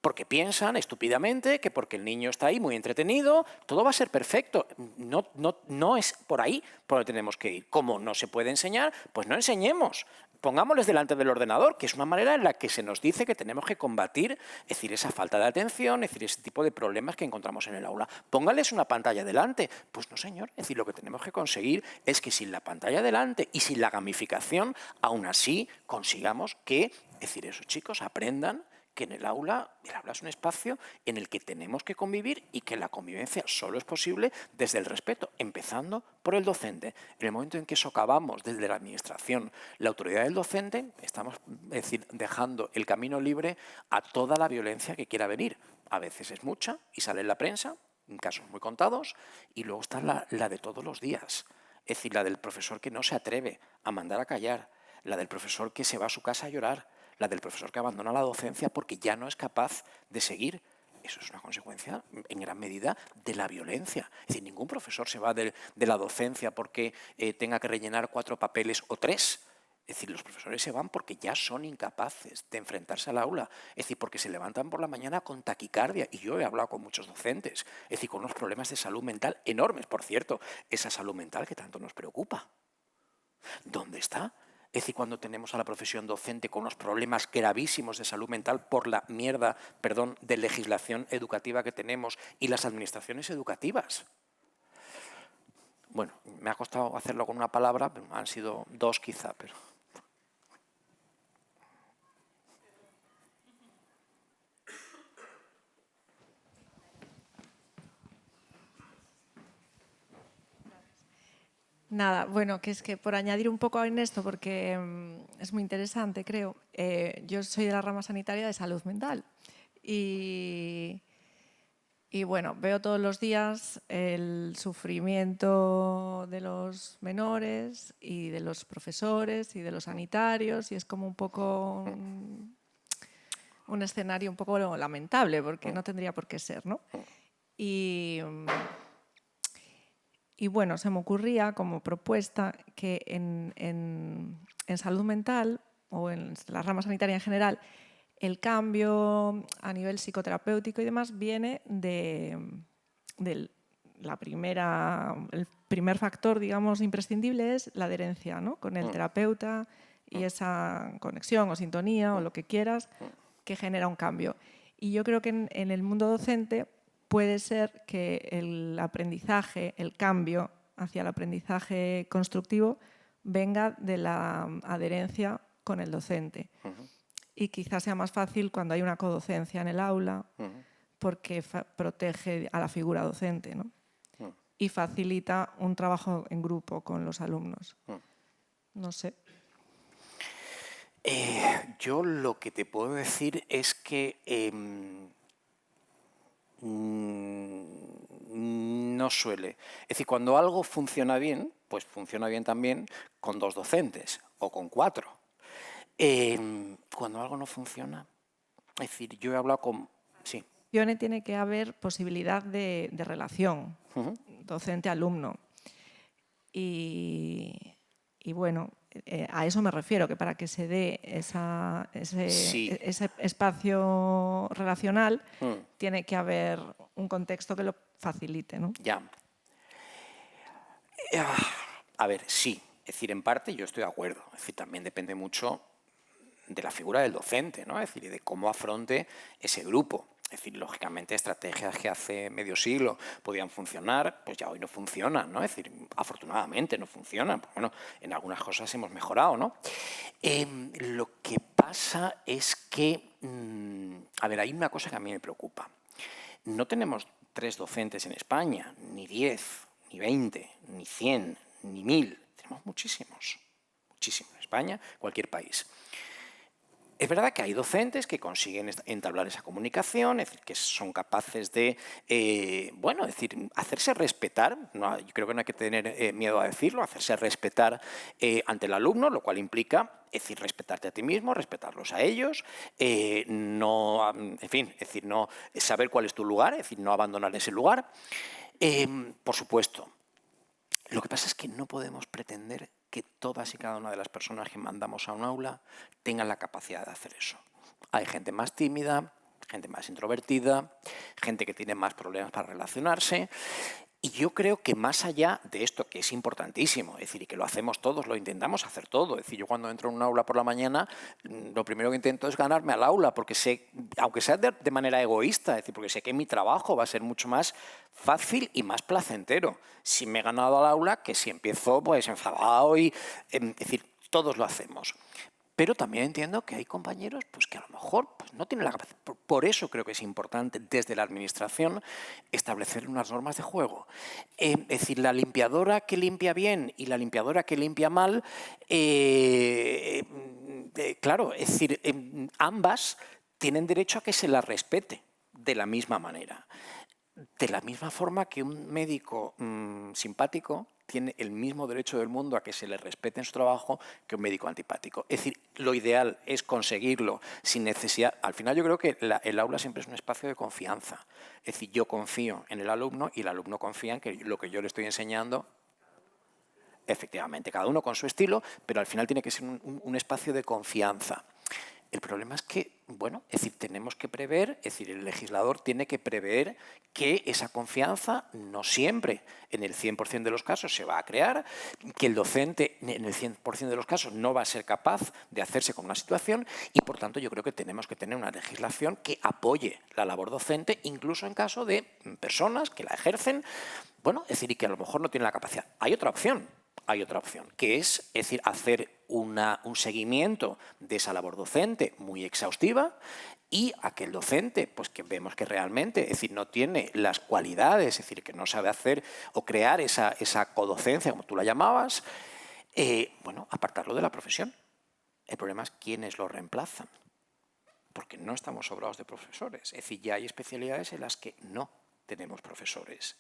porque piensan estúpidamente que porque el niño está ahí muy entretenido, todo va a ser perfecto. No es por ahí por donde tenemos que ir. ¿Cómo no se puede enseñar? Pues no enseñemos. Pongámosles delante del ordenador, que es una manera en la que se nos dice que tenemos que combatir, es decir, esa falta de atención, es decir, ese tipo de problemas que encontramos en el aula. Póngales una pantalla delante. Pues no, señor. Es decir, lo que tenemos que conseguir es que sin la pantalla delante y sin la gamificación, aún así consigamos que, es decir, esos chicos aprendan que en el aula es un espacio en el que tenemos que convivir y que la convivencia solo es posible desde el respeto, empezando por el docente. En el momento en que socavamos desde la administración la autoridad del docente, estamos, es decir, dejando el camino libre a toda la violencia que quiera venir. A veces es mucha y sale en la prensa, en casos muy contados, y luego está la de todos los días. Es decir, la del profesor que no se atreve a mandar a callar, la del profesor que se va a su casa a llorar, la del profesor que abandona la docencia porque ya no es capaz de seguir. Eso es una consecuencia, en gran medida, de la violencia. Es decir, ningún profesor se va de la docencia porque tenga que rellenar 4 papeles o 3. Es decir, los profesores se van porque ya son incapaces de enfrentarse al aula. Es decir, porque se levantan por la mañana con taquicardia. Y yo he hablado con muchos docentes. Es decir, con unos problemas de salud mental enormes, por cierto. Esa salud mental que tanto nos preocupa. ¿Dónde está? Es decir, cuando tenemos a la profesión docente con unos problemas gravísimos de salud mental por la mierda, de legislación educativa que tenemos y las administraciones educativas. Bueno, me ha costado hacerlo con una palabra, pero han sido 2 quizá, pero... Nada, bueno, que es que por añadir un poco en esto, porque es muy interesante, creo, yo soy de la rama sanitaria de salud mental y bueno, veo todos los días el sufrimiento de los menores y de los profesores y de los sanitarios y es como un poco un escenario un poco lamentable porque no tendría por qué ser, ¿no? Y bueno, se me ocurría como propuesta que en salud mental o en la rama sanitaria en general, el cambio a nivel psicoterapéutico y demás viene el primer factor, digamos, imprescindible es la adherencia, ¿no? Con el terapeuta y esa conexión o sintonía o lo que quieras que genera un cambio. Y yo creo que en el mundo docente puede ser que el aprendizaje, el cambio hacia el aprendizaje constructivo venga de la adherencia con el docente. Y quizás sea más fácil cuando hay una codocencia en el aula porque protege a la figura docente, ¿no? Y facilita un trabajo en grupo con los alumnos. No sé. Yo lo que te puedo decir es que no suele. Es decir, cuando algo funciona bien, pues funciona bien también con 2 docentes o con 4. Cuando algo no funciona, es decir, yo he hablado con... Sí. Tiene que haber posibilidad de relación docente-alumno. Y bueno, a eso me refiero, que para que se dé ese espacio relacional tiene que haber un contexto que lo facilite, ¿no? Ya. A ver, sí. Es decir, en parte yo estoy de acuerdo. Es decir, también depende mucho de la figura del docente, ¿no? Es decir, y de cómo afronte ese grupo. Es decir, lógicamente, estrategias que hace medio siglo podían funcionar, pues ya hoy no funcionan, ¿no? Es decir, afortunadamente no funcionan. Bueno, en algunas cosas hemos mejorado, ¿no? Lo que pasa es que, a ver, hay una cosa que a mí me preocupa. No tenemos 3 docentes en España, ni 10, ni 20, ni 100, ni 1000. Tenemos muchísimos, muchísimos. En España, cualquier país. Es verdad que hay docentes que consiguen entablar esa comunicación, es decir, que son capaces de, bueno, es decir, hacerse respetar, no, yo creo que no hay que tener miedo a decirlo, hacerse respetar ante el alumno, lo cual implica, es decir, respetarte a ti mismo, respetarlos a ellos, no, en fin, es decir, no saber cuál es tu lugar, es decir, no abandonar ese lugar. Por supuesto, lo que pasa es que no podemos pretender que todas y cada una de las personas que mandamos a un aula tengan la capacidad de hacer eso. Hay gente más tímida, gente más introvertida, gente que tiene más problemas para relacionarse. Y yo creo que más allá de esto, que es importantísimo, es decir, y que lo hacemos todos, lo intentamos hacer todo. Es decir, yo cuando entro en un aula por la mañana, lo primero que intento es ganarme al aula, porque sé, aunque sea de manera egoísta, es decir, porque sé que mi trabajo va a ser mucho más fácil y más placentero si me he ganado al aula que si empiezo pues enfadado y, es decir, todos lo hacemos. Pero también entiendo que hay compañeros pues, que a lo mejor pues, no tienen la capacidad. Por eso creo que es importante desde la administración establecer unas normas de juego. Es decir, la limpiadora que limpia bien y la limpiadora que limpia mal, claro, es decir, ambas tienen derecho a que se las respete de la misma manera. De la misma forma que un médico simpático tiene el mismo derecho del mundo a que se le respete en su trabajo que un médico antipático. Es decir, lo ideal es conseguirlo sin necesidad. Al final yo creo que el aula siempre es un espacio de confianza. Es decir, yo confío en el alumno y el alumno confía en que lo que yo le estoy enseñando, efectivamente, cada uno con su estilo, pero al final tiene que ser un espacio de confianza. El problema es que, bueno, es decir, tenemos que prever, es decir, el legislador tiene que prever que esa confianza no siempre, en el 100% de los casos, se va a crear, que el docente, en el 100% de los casos, no va a ser capaz de hacerse con una situación y, por tanto, yo creo que tenemos que tener una legislación que apoye la labor docente, incluso en caso de personas que la ejercen, bueno, es decir, y que a lo mejor no tienen la capacidad. Hay otra opción, que es decir, hacer un seguimiento de esa labor docente muy exhaustiva y aquel docente pues que vemos que realmente, es decir, no tiene las cualidades, es decir, que no sabe hacer o crear esa codocencia, como tú la llamabas, bueno, apartarlo de la profesión. El problema es quiénes lo reemplazan, porque no estamos sobrados de profesores. Es decir, ya hay especialidades en las que no tenemos profesores.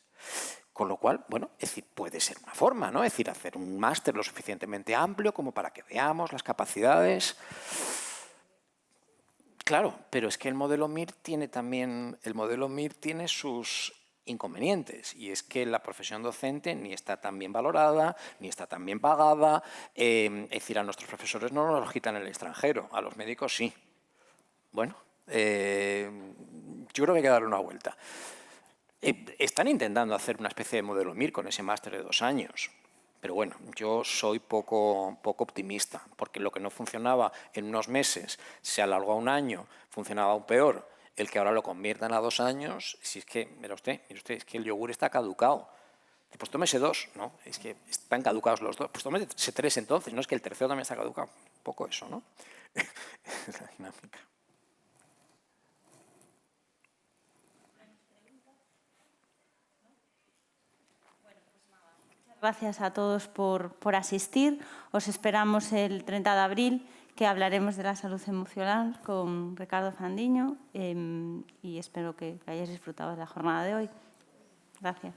Con lo cual, bueno, es decir, puede ser una forma, ¿no? Es decir, hacer un máster lo suficientemente amplio como para que veamos las capacidades. Claro, pero es que el modelo MIR tiene sus inconvenientes, y es que la profesión docente ni está tan bien valorada, ni está tan bien pagada. Es decir, a nuestros profesores no nos los quitan en el extranjero, a los médicos sí. Bueno, yo creo que hay que darle una vuelta. Están intentando hacer una especie de modelo MIR con ese máster de 2 años. Pero bueno, yo soy poco optimista, porque lo que no funcionaba en unos meses se alargó a 1 año, funcionaba aún peor. El que ahora lo conviertan a 2 años, si es que, mire usted, es que el yogur está caducado. Pues tómese 2, ¿no? Es que están caducados los 2. Pues tómese 3 entonces, no es que el tercero también está caducado. Un poco eso, ¿no? Es la dinámica. Gracias a todos por asistir. Os esperamos el 30 de abril, que hablaremos de la salud emocional con Ricardo Fandiño, y espero que hayáis disfrutado de la jornada de hoy. Gracias.